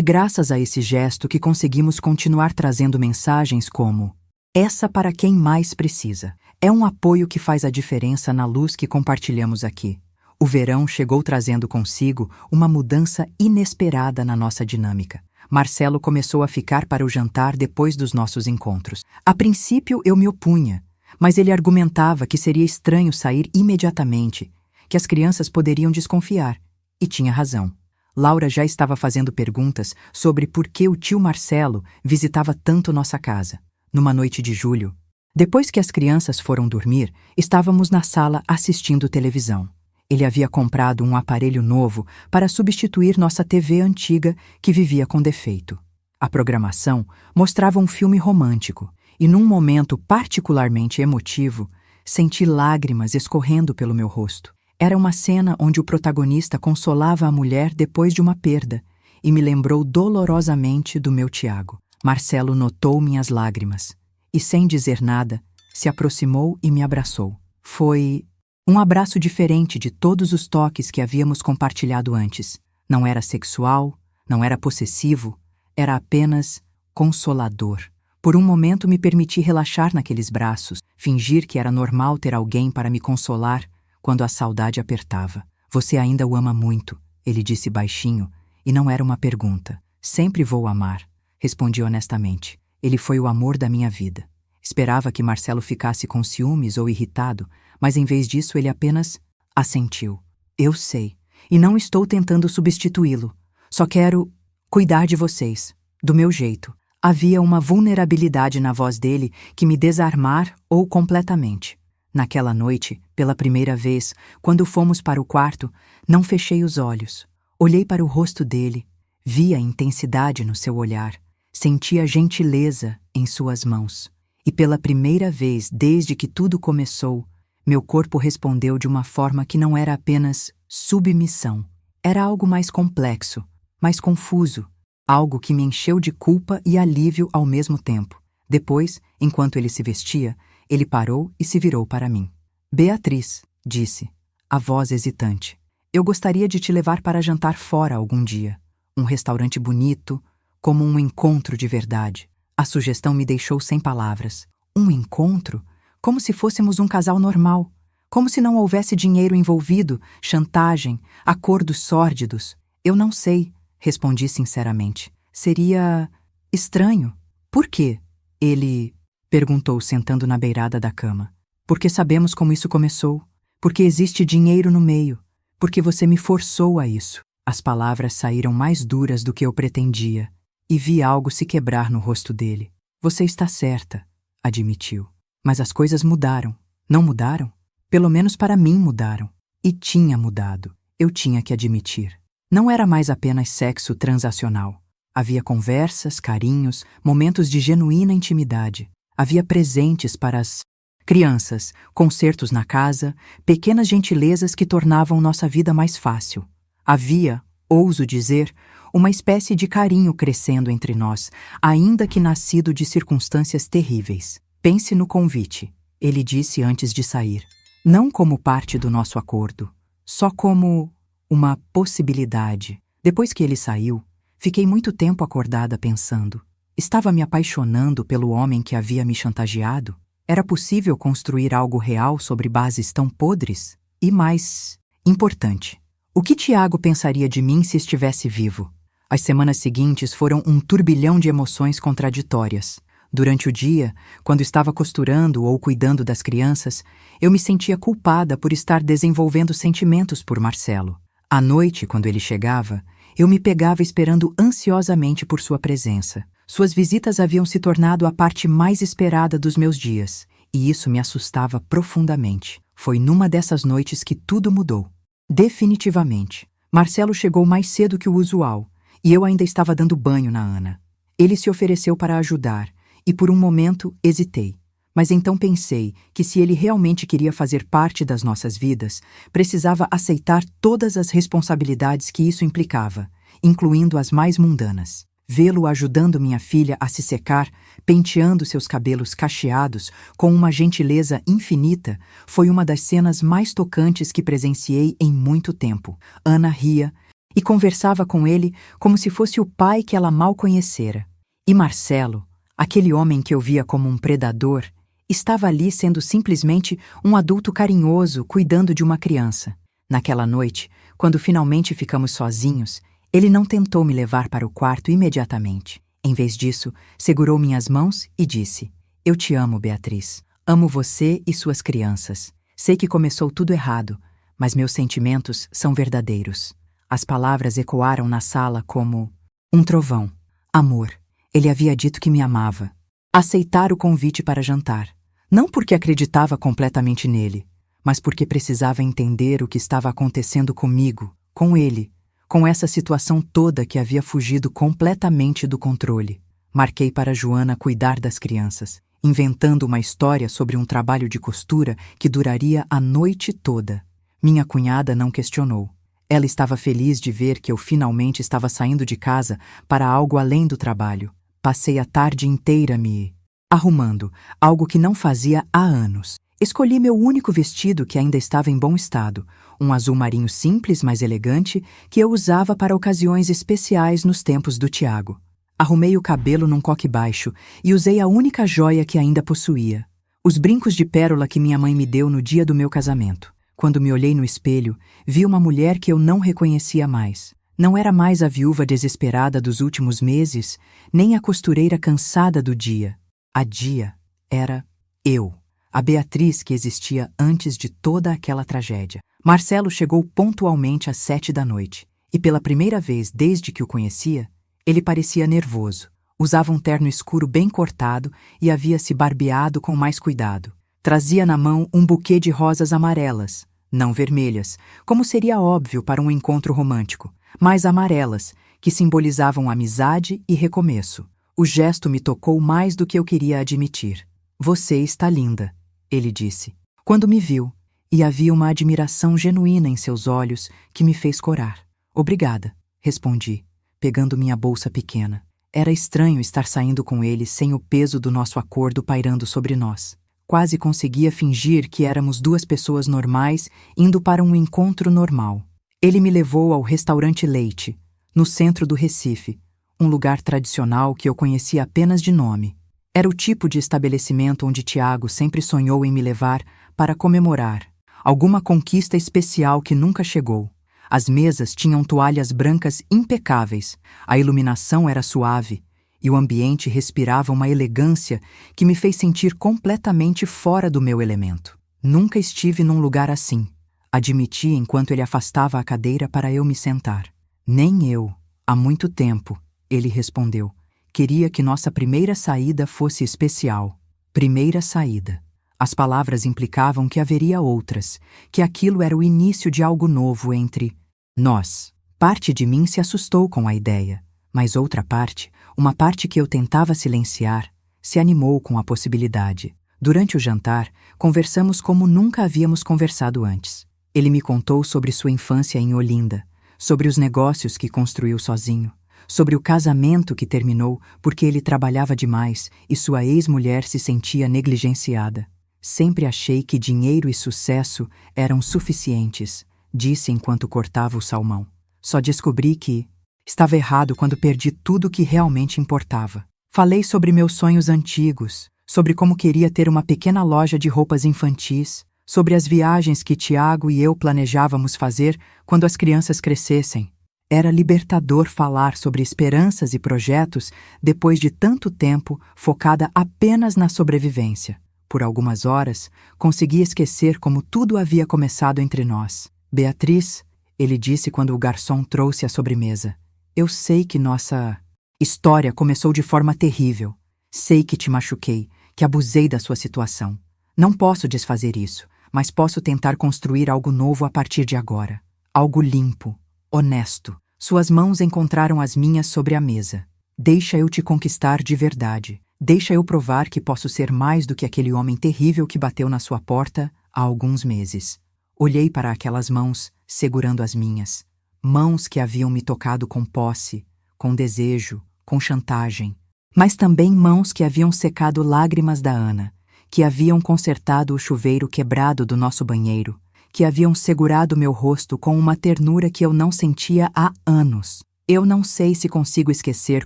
graças a esse gesto que conseguimos continuar trazendo mensagens como "Essa para quem mais precisa". É um apoio que faz a diferença na luz que compartilhamos aqui. O verão chegou trazendo consigo uma mudança inesperada na nossa dinâmica. Marcelo começou a ficar para o jantar depois dos nossos encontros. A princípio eu me opunha, mas ele argumentava que seria estranho sair imediatamente, que as crianças poderiam desconfiar. E tinha razão. Laura já estava fazendo perguntas sobre por que o tio Marcelo visitava tanto nossa casa. Numa noite de julho, depois que as crianças foram dormir, estávamos na sala assistindo televisão. Ele havia comprado um aparelho novo para substituir nossa TV antiga que vivia com defeito. A programação mostrava um filme romântico e, num momento particularmente emotivo, senti lágrimas escorrendo pelo meu rosto. Era uma cena onde o protagonista consolava a mulher depois de uma perda e me lembrou dolorosamente do meu Tiago. Marcelo notou minhas lágrimas e, sem dizer nada, se aproximou e me abraçou. Foi um abraço diferente de todos os toques que havíamos compartilhado antes. Não era sexual, não era possessivo, era apenas consolador. Por um momento me permiti relaxar naqueles braços, fingir que era normal ter alguém para me consolar quando a saudade apertava. Você ainda o ama muito, ele disse baixinho, e não era uma pergunta. Sempre vou amar, respondi honestamente. Ele foi o amor da minha vida. Esperava que Marcelo ficasse com ciúmes ou irritado, mas em vez disso ele apenas assentiu. Eu sei, e não estou tentando substituí-lo. Só quero cuidar de vocês, do meu jeito. Havia uma vulnerabilidade na voz dele que me desarmar ou completamente. Naquela noite, pela primeira vez, quando fomos para o quarto, não fechei os olhos. Olhei para o rosto dele, vi a intensidade no seu olhar, senti a gentileza em suas mãos. E pela primeira vez desde que tudo começou, meu corpo respondeu de uma forma que não era apenas submissão. Era algo mais complexo, mais confuso, algo que me encheu de culpa e alívio ao mesmo tempo. Depois, enquanto ele se vestia, ele parou e se virou para mim. Beatriz, disse, a voz hesitante. Eu gostaria de te levar para jantar fora algum dia. Um restaurante bonito, como um encontro de verdade. A sugestão me deixou sem palavras. Um encontro? Como se fôssemos um casal normal. Como se não houvesse dinheiro envolvido, chantagem, acordos sórdidos. Eu não sei, respondi sinceramente. Seria estranho. Por quê? Ele perguntou sentando na beirada da cama. Porque sabemos como isso começou. Porque existe dinheiro no meio. Porque você me forçou a isso. As palavras saíram mais duras do que eu pretendia. E vi algo se quebrar no rosto dele. Você está certa, admitiu. Mas as coisas mudaram. Não mudaram? Pelo menos para mim mudaram. E tinha mudado. Eu tinha que admitir. Não era mais apenas sexo transacional. Havia conversas, carinhos, momentos de genuína intimidade. Havia presentes para as crianças, concertos na casa, pequenas gentilezas que tornavam nossa vida mais fácil. Havia, ouso dizer, uma espécie de carinho crescendo entre nós, ainda que nascido de circunstâncias terríveis. Pense no convite. ele disse antes de sair. Não como parte do nosso acordo, só como uma possibilidade. Depois que ele saiu, fiquei muito tempo acordada pensando. Estava me apaixonando pelo homem que havia me chantageado? Era possível construir algo real sobre bases tão podres? E mais importante, o que Tiago pensaria de mim se estivesse vivo? As semanas seguintes foram um turbilhão de emoções contraditórias. Durante o dia, quando estava costurando ou cuidando das crianças, eu me sentia culpada por estar desenvolvendo sentimentos por Marcelo. À noite, quando ele chegava, eu me pegava esperando ansiosamente por sua presença. Suas visitas haviam se tornado a parte mais esperada dos meus dias, e isso me assustava profundamente. Foi numa dessas noites que tudo mudou. Definitivamente. Marcelo chegou mais cedo que o usual, e eu ainda estava dando banho na Ana. Ele se ofereceu para ajudar, e por um momento hesitei. Mas então pensei que se ele realmente queria fazer parte das nossas vidas, precisava aceitar todas as responsabilidades que isso implicava, incluindo as mais mundanas. Vê-lo ajudando minha filha a se secar, penteando seus cabelos cacheados com uma gentileza infinita, foi uma das cenas mais tocantes que presenciei em muito tempo. Ana ria e conversava com ele como se fosse o pai que ela mal conhecera. E Marcelo, aquele homem que eu via como um predador, estava ali sendo simplesmente um adulto carinhoso cuidando de uma criança. Naquela noite, quando finalmente ficamos sozinhos, ele não tentou me levar para o quarto imediatamente. Em vez disso, segurou minhas mãos e disse: "Eu te amo, Beatriz. Amo você e suas crianças. Sei que começou tudo errado, mas meus sentimentos são verdadeiros." As palavras ecoaram na sala como um trovão. Amor. Ele havia dito que me amava. Aceitar o convite para jantar. Não porque acreditava completamente nele, mas porque precisava entender o que estava acontecendo comigo, com ele, com essa situação toda que havia fugido completamente do controle. Marquei para Joana cuidar das crianças, inventando uma história sobre um trabalho de costura que duraria a noite toda. Minha cunhada não questionou. Ela estava feliz de ver que eu finalmente estava saindo de casa para algo além do trabalho. Passei a tarde inteira me arrumando, algo que não fazia há anos. Escolhi meu único vestido que ainda estava em bom estado, um azul marinho simples, mas elegante, que eu usava para ocasiões especiais nos tempos do Tiago. Arrumei o cabelo num coque baixo e usei a única joia que ainda possuía, os brincos de pérola que minha mãe me deu no dia do meu casamento. Quando me olhei no espelho, vi uma mulher que eu não reconhecia mais. Não era mais a viúva desesperada dos últimos meses, nem a costureira cansada do dia. A dia era eu, a Beatriz que existia antes de toda aquela tragédia. Marcelo chegou pontualmente às 7 da noite, e pela primeira vez desde que o conhecia, ele parecia nervoso. Usava um terno escuro bem cortado e havia se barbeado com mais cuidado. Trazia na mão um buquê de rosas amarelas, não vermelhas, como seria óbvio para um encontro romântico, mas amarelas, que simbolizavam amizade e recomeço. O gesto me tocou mais do que eu queria admitir. "Você está linda", ele disse, quando me viu, e havia uma admiração genuína em seus olhos que me fez corar. "Obrigada", respondi, pegando minha bolsa pequena. Era estranho estar saindo com ele sem o peso do nosso acordo pairando sobre nós. Quase conseguia fingir que éramos duas pessoas normais indo para um encontro normal. Ele me levou ao restaurante Leite, no centro do Recife, um lugar tradicional que eu conhecia apenas de nome. Era o tipo de estabelecimento onde Tiago sempre sonhou em me levar para comemorar alguma conquista especial que nunca chegou. As mesas tinham toalhas brancas impecáveis, a iluminação era suave, e o ambiente respirava uma elegância que me fez sentir completamente fora do meu elemento. "Nunca estive num lugar assim", admiti enquanto ele afastava a cadeira para eu me sentar. "Nem eu, há muito tempo", ele respondeu. "Queria que nossa primeira saída fosse especial." Primeira saída. As palavras implicavam que haveria outras, que aquilo era o início de algo novo entre nós. Parte de mim se assustou com a ideia, mas outra parte, uma parte que eu tentava silenciar, se animou com a possibilidade. Durante o jantar, conversamos como nunca havíamos conversado antes. Ele me contou sobre sua infância em Olinda, sobre os negócios que construiu sozinho, sobre o casamento que terminou porque ele trabalhava demais e sua ex-mulher se sentia negligenciada. Sempre achei que dinheiro e sucesso eram suficientes, disse enquanto cortava o salmão. Só descobri que estava errado quando perdi tudo o que realmente importava. Falei sobre meus sonhos antigos, sobre como queria ter uma pequena loja de roupas infantis, sobre as viagens que Tiago e eu planejávamos fazer quando as crianças crescessem. Era libertador falar sobre esperanças e projetos depois de tanto tempo focada apenas na sobrevivência. Por algumas horas, consegui esquecer como tudo havia começado entre nós. Beatriz, ele disse quando o garçom trouxe a sobremesa. Eu sei que nossa história começou de forma terrível. Sei que te machuquei, que abusei da sua situação. Não posso desfazer isso, mas posso tentar construir algo novo a partir de agora. Algo limpo, honesto. Suas mãos encontraram as minhas sobre a mesa. Deixa eu te conquistar de verdade. Deixa eu provar que posso ser mais do que aquele homem terrível que bateu na sua porta há alguns meses. Olhei para aquelas mãos, segurando as minhas. Mãos que haviam me tocado com posse, com desejo, com chantagem. Mas também mãos que haviam secado lágrimas da Ana, que haviam consertado o chuveiro quebrado do nosso banheiro, que haviam segurado meu rosto com uma ternura que eu não sentia há anos. Eu não sei se consigo esquecer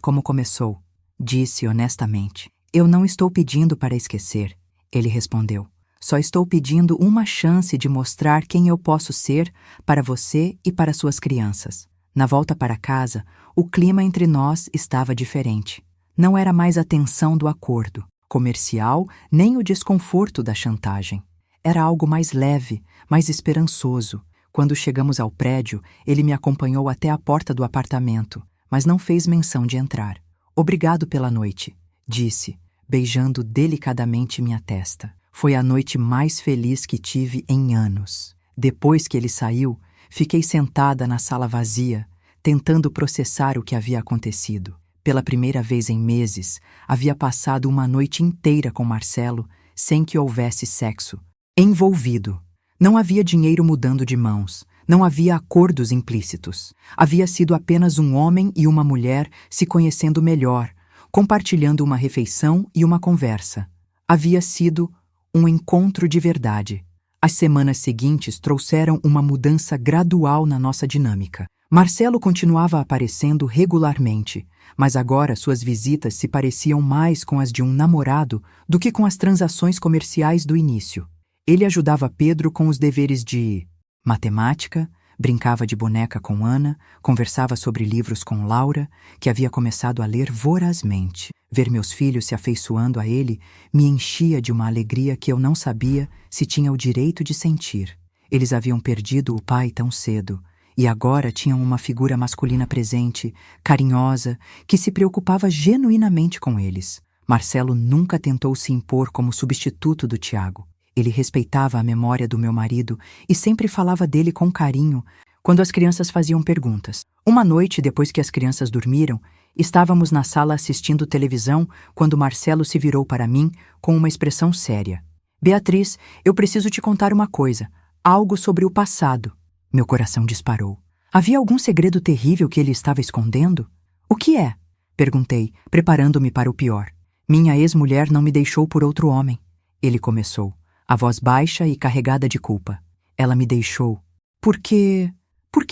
como começou, disse honestamente. Eu não estou pedindo para esquecer, ele respondeu. Só estou pedindo uma chance de mostrar quem eu posso ser para você e para suas crianças. Na volta para casa, o clima entre nós estava diferente. Não era mais a tensão do acordo comercial, nem o desconforto da chantagem. Era algo mais leve, mais esperançoso. Quando chegamos ao prédio, ele me acompanhou até a porta do apartamento, mas não fez menção de entrar. Obrigado pela noite, disse, beijando delicadamente minha testa. Foi a noite mais feliz que tive em anos. Depois que ele saiu, fiquei sentada na sala vazia, tentando processar o que havia acontecido. Pela primeira vez em meses, havia passado uma noite inteira com Marcelo sem que houvesse sexo envolvido. Não havia dinheiro mudando de mãos, não havia acordos implícitos. Havia sido apenas um homem e uma mulher se conhecendo melhor, compartilhando uma refeição e uma conversa. Havia sido um encontro de verdade. As semanas seguintes trouxeram uma mudança gradual na nossa dinâmica. Marcelo continuava aparecendo regularmente, mas agora suas visitas se pareciam mais com as de um namorado do que com as transações comerciais do início. Ele ajudava Pedro com os deveres de matemática, brincava de boneca com Ana, conversava sobre livros com Laura, que havia começado a ler vorazmente. Ver meus filhos se afeiçoando a ele me enchia de uma alegria que eu não sabia se tinha o direito de sentir. Eles haviam perdido o pai tão cedo, e agora tinham uma figura masculina presente, carinhosa, que se preocupava genuinamente com eles. Marcelo nunca tentou se impor como substituto do Tiago. Ele respeitava a memória do meu marido e sempre falava dele com carinho quando as crianças faziam perguntas. Uma noite, depois que as crianças dormiram, estávamos na sala assistindo televisão quando Marcelo se virou para mim com uma expressão séria. Beatriz, eu preciso te contar uma coisa, algo sobre o passado. Meu coração disparou. Havia algum segredo terrível que ele estava escondendo? O que é? Perguntei, preparando-me para o pior. Minha ex-mulher não me deixou por outro homem. Ele começou, a voz baixa e carregada de culpa. Ela me deixou. Porque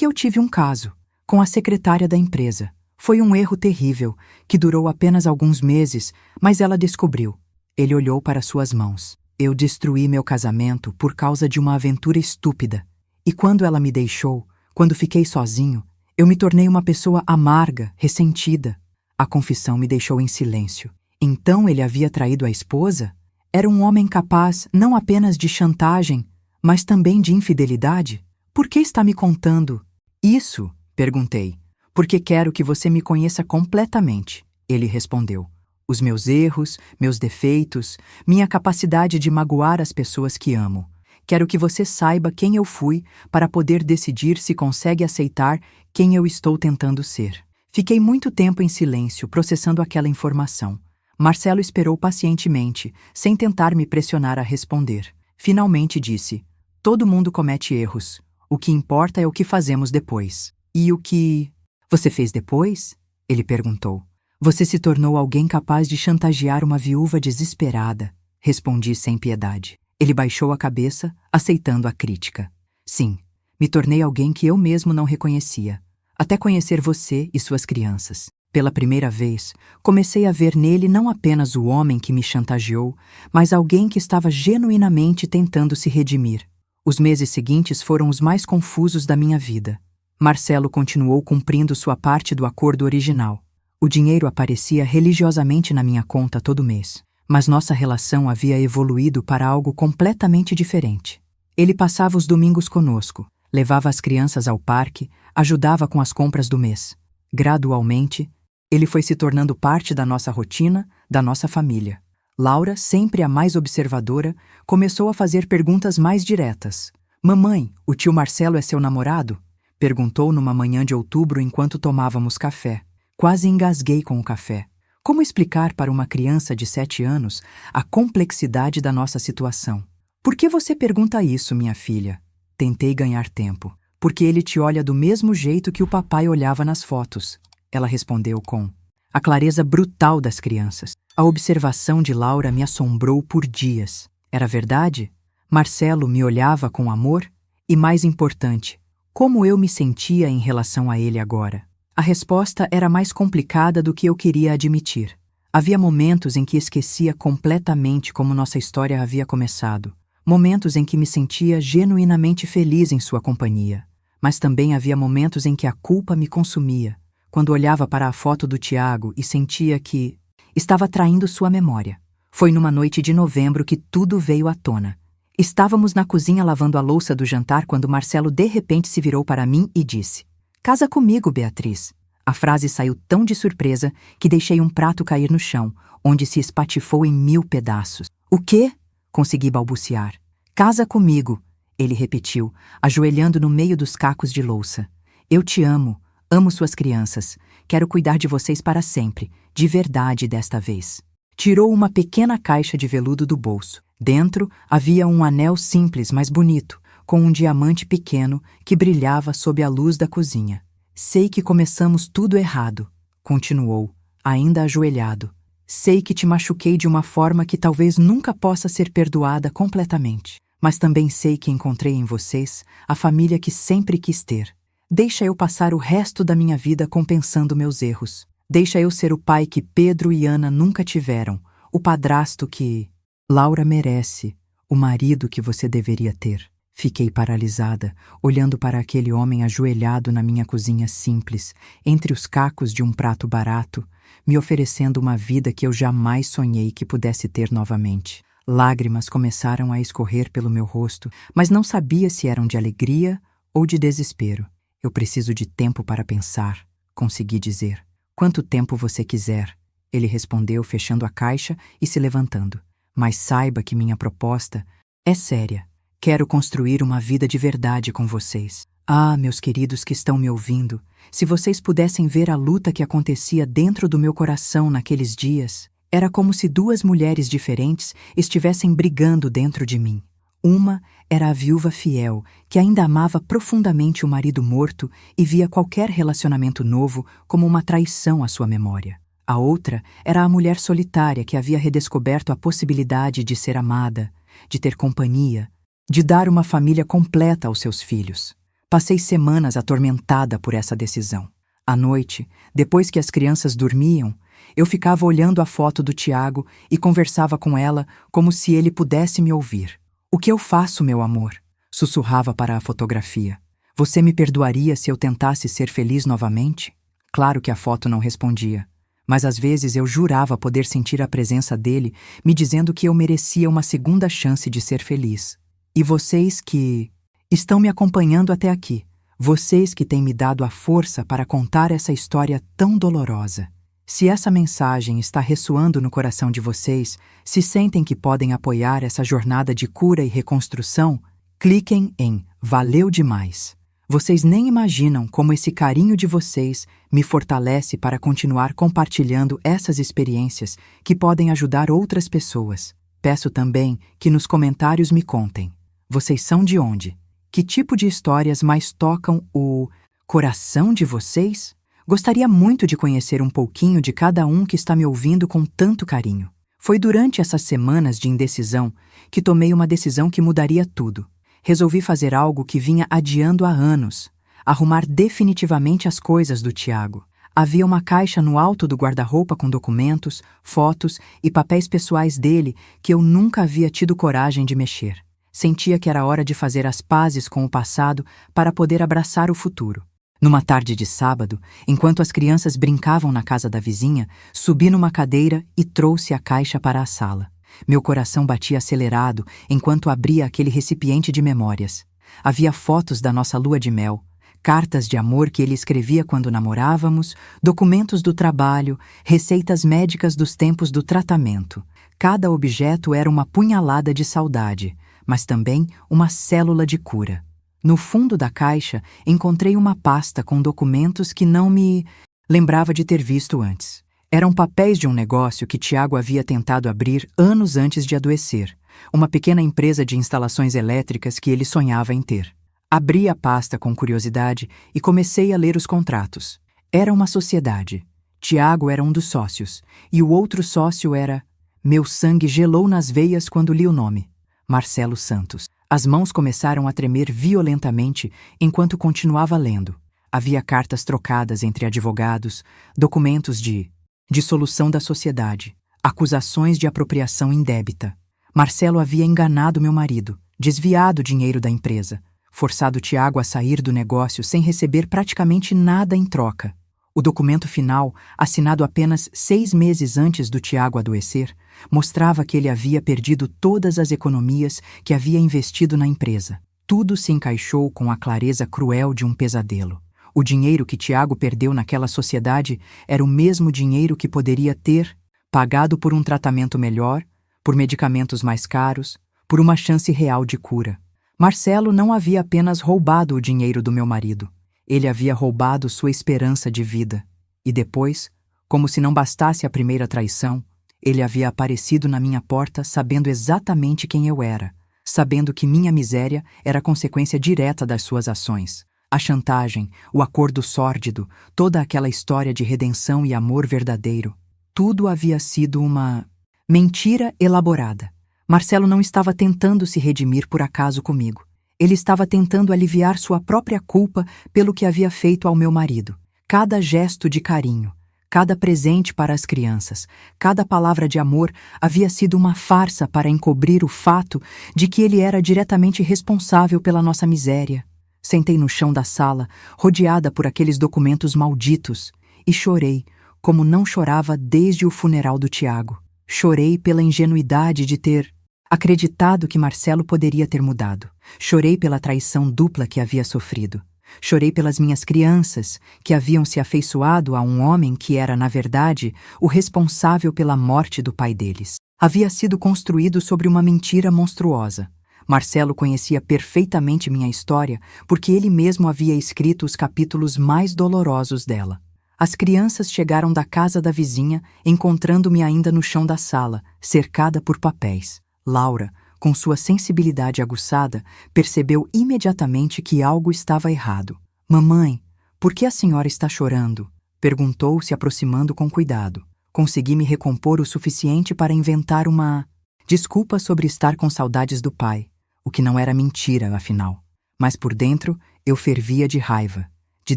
eu tive um caso, com a secretária da empresa. Foi um erro terrível, que durou apenas alguns meses, mas ela descobriu. Ele olhou para suas mãos. Eu destruí meu casamento por causa de uma aventura estúpida. E quando ela me deixou, quando fiquei sozinho, eu me tornei uma pessoa amarga, ressentida. A confissão me deixou em silêncio. Então ele havia traído a esposa? Era um homem capaz não apenas de chantagem, mas também de infidelidade? Por que está me contando isso? Perguntei. Porque quero que você me conheça completamente, ele respondeu. Os meus erros, meus defeitos, minha capacidade de magoar as pessoas que amo. Quero que você saiba quem eu fui para poder decidir se consegue aceitar quem eu estou tentando ser. Fiquei muito tempo em silêncio, processando aquela informação. Marcelo esperou pacientemente, sem tentar me pressionar a responder. Finalmente disse: todo mundo comete erros. O que importa é o que fazemos depois. E o que você fez depois? Ele perguntou. Você se tornou alguém capaz de chantagear uma viúva desesperada, respondi sem piedade. Ele baixou a cabeça, aceitando a crítica. Sim, me tornei alguém que eu mesmo não reconhecia, até conhecer você e suas crianças. Pela primeira vez, comecei a ver nele não apenas o homem que me chantageou, mas alguém que estava genuinamente tentando se redimir. Os meses seguintes foram os mais confusos da minha vida. Marcelo continuou cumprindo sua parte do acordo original. O dinheiro aparecia religiosamente na minha conta todo mês, mas nossa relação havia evoluído para algo completamente diferente. Ele passava os domingos conosco, levava as crianças ao parque, ajudava com as compras do mês. Gradualmente, ele foi se tornando parte da nossa rotina, da nossa família. Laura, sempre a mais observadora, começou a fazer perguntas mais diretas. Mamãe, o tio Marcelo é seu namorado? Perguntou numa manhã de outubro enquanto tomávamos café. Quase engasguei com o café. Como explicar para uma criança de 7 anos a complexidade da nossa situação? Por que você pergunta isso, minha filha? Tentei ganhar tempo. Porque ele te olha do mesmo jeito que o papai olhava nas fotos. Ela respondeu com a clareza brutal das crianças. A observação de Laura me assombrou por dias. Era verdade? Marcelo me olhava com amor? E mais importante, como eu me sentia em relação a ele agora? A resposta era mais complicada do que eu queria admitir. Havia momentos em que esquecia completamente como nossa história havia começado. Momentos em que me sentia genuinamente feliz em sua companhia. Mas também havia momentos em que a culpa me consumia. Quando olhava para a foto do Tiago e sentia que estava traindo sua memória. Foi numa noite de novembro que tudo veio à tona. Estávamos na cozinha lavando a louça do jantar quando Marcelo de repente se virou para mim e disse: "Casa comigo, Beatriz." A frase saiu tão de surpresa que deixei um prato cair no chão, onde se espatifou em 1000 pedaços. "O quê?" consegui balbuciar. "Casa comigo", ele repetiu, ajoelhando no meio dos cacos de louça. "Eu te amo. Amo suas crianças. Quero cuidar de vocês para sempre, de verdade desta vez." Tirou uma pequena caixa de veludo do bolso. Dentro havia um anel simples, mas bonito, com um diamante pequeno que brilhava sob a luz da cozinha. "Sei que começamos tudo errado", continuou, ainda ajoelhado. "Sei que te machuquei de uma forma que talvez nunca possa ser perdoada completamente. Mas também sei que encontrei em vocês a família que sempre quis ter. Deixa eu passar o resto da minha vida compensando meus erros. Deixa eu ser o pai que Pedro e Ana nunca tiveram, o padrasto que Laura merece, o marido que você deveria ter." Fiquei paralisada, olhando para aquele homem ajoelhado na minha cozinha simples, entre os cacos de um prato barato, me oferecendo uma vida que eu jamais sonhei que pudesse ter novamente. Lágrimas começaram a escorrer pelo meu rosto, mas não sabia se eram de alegria ou de desespero. "Eu preciso de tempo para pensar", consegui dizer. "Quanto tempo você quiser", ele respondeu, fechando a caixa e se levantando. "Mas saiba que minha proposta é séria. Quero construir uma vida de verdade com vocês." Ah, meus queridos que estão me ouvindo, se vocês pudessem ver a luta que acontecia dentro do meu coração naqueles dias, era como se 2 mulheres diferentes estivessem brigando dentro de mim. Uma era a viúva fiel, que ainda amava profundamente o marido morto e via qualquer relacionamento novo como uma traição à sua memória. A outra era a mulher solitária que havia redescoberto a possibilidade de ser amada, de ter companhia, de dar uma família completa aos seus filhos. Passei semanas atormentada por essa decisão. À noite, depois que as crianças dormiam, eu ficava olhando a foto do Tiago e conversava com ela como se ele pudesse me ouvir. "O que eu faço, meu amor?" sussurrava para a fotografia. "Você me perdoaria se eu tentasse ser feliz novamente?" Claro que a foto não respondia, mas às vezes eu jurava poder sentir a presença dele me dizendo que eu merecia uma segunda chance de ser feliz. E vocês que estão me acompanhando até aqui, vocês que têm me dado a força para contar essa história tão dolorosa. Se essa mensagem está ressoando no coração de vocês, se sentem que podem apoiar essa jornada de cura e reconstrução, cliquem em "Valeu demais". Vocês nem imaginam como esse carinho de vocês me fortalece para continuar compartilhando essas experiências que podem ajudar outras pessoas. Peço também que nos comentários me contem. Vocês são de onde? Que tipo de histórias mais tocam o coração de vocês? Gostaria muito de conhecer um pouquinho de cada um que está me ouvindo com tanto carinho. Foi durante essas semanas de indecisão que tomei uma decisão que mudaria tudo. Resolvi fazer algo que vinha adiando há anos: arrumar definitivamente as coisas do Tiago. Havia uma caixa no alto do guarda-roupa com documentos, fotos e papéis pessoais dele que eu nunca havia tido coragem de mexer. Sentia que era hora de fazer as pazes com o passado para poder abraçar o futuro. Numa tarde de sábado, enquanto as crianças brincavam na casa da vizinha, subi numa cadeira e trouxe a caixa para a sala. Meu coração batia acelerado enquanto abria aquele recipiente de memórias. Havia fotos da nossa lua de mel, cartas de amor que ele escrevia quando namorávamos, documentos do trabalho, receitas médicas dos tempos do tratamento. Cada objeto era uma punhalada de saudade, mas também uma célula de cura. No fundo da caixa, encontrei uma pasta com documentos que não me lembrava de ter visto antes. Eram papéis de um negócio que Tiago havia tentado abrir anos antes de adoecer, uma pequena empresa de instalações elétricas que ele sonhava em ter. Abri a pasta com curiosidade e comecei a ler os contratos. Era uma sociedade. Tiago era um dos sócios, e o outro sócio era... Meu sangue gelou nas veias quando li o nome: Marcelo Santos. As mãos começaram a tremer violentamente enquanto continuava lendo. Havia cartas trocadas entre advogados, documentos de dissolução da sociedade, acusações de apropriação indébita. Marcelo havia enganado meu marido, desviado o dinheiro da empresa, forçado Tiago a sair do negócio sem receber praticamente nada em troca. O documento final, assinado apenas 6 meses antes do Tiago adoecer, mostrava que ele havia perdido todas as economias que havia investido na empresa. Tudo se encaixou com a clareza cruel de um pesadelo. O dinheiro que Tiago perdeu naquela sociedade era o mesmo dinheiro que poderia ter pagado por um tratamento melhor, por medicamentos mais caros, por uma chance real de cura. Marcelo não havia apenas roubado o dinheiro do meu marido. Ele havia roubado sua esperança de vida. E depois, como se não bastasse a primeira traição, ele havia aparecido na minha porta sabendo exatamente quem eu era, sabendo que minha miséria era consequência direta das suas ações. A chantagem, o acordo sórdido, toda aquela história de redenção e amor verdadeiro, tudo havia sido uma mentira elaborada. Marcelo não estava tentando se redimir por acaso comigo. Ele estava tentando aliviar sua própria culpa pelo que havia feito ao meu marido. Cada gesto de carinho, cada presente para as crianças, cada palavra de amor havia sido uma farsa para encobrir o fato de que ele era diretamente responsável pela nossa miséria. Sentei no chão da sala, rodeada por aqueles documentos malditos, e chorei, como não chorava desde o funeral do Tiago. Chorei pela ingenuidade de ter acreditado que Marcelo poderia ter mudado. Chorei pela traição dupla que havia sofrido. Chorei pelas minhas crianças, que haviam se afeiçoado a um homem que era, na verdade, o responsável pela morte do pai deles. Havia sido construído sobre uma mentira monstruosa. Marcelo conhecia perfeitamente minha história porque ele mesmo havia escrito os capítulos mais dolorosos dela. As crianças chegaram da casa da vizinha, encontrando-me ainda no chão da sala, cercada por papéis. Laura, com sua sensibilidade aguçada, percebeu imediatamente que algo estava errado. "Mamãe, por que a senhora está chorando?" perguntou, se aproximando com cuidado. Consegui me recompor o suficiente para inventar uma desculpa sobre estar com saudades do pai, o que não era mentira, afinal. Mas por dentro eu fervia de raiva, de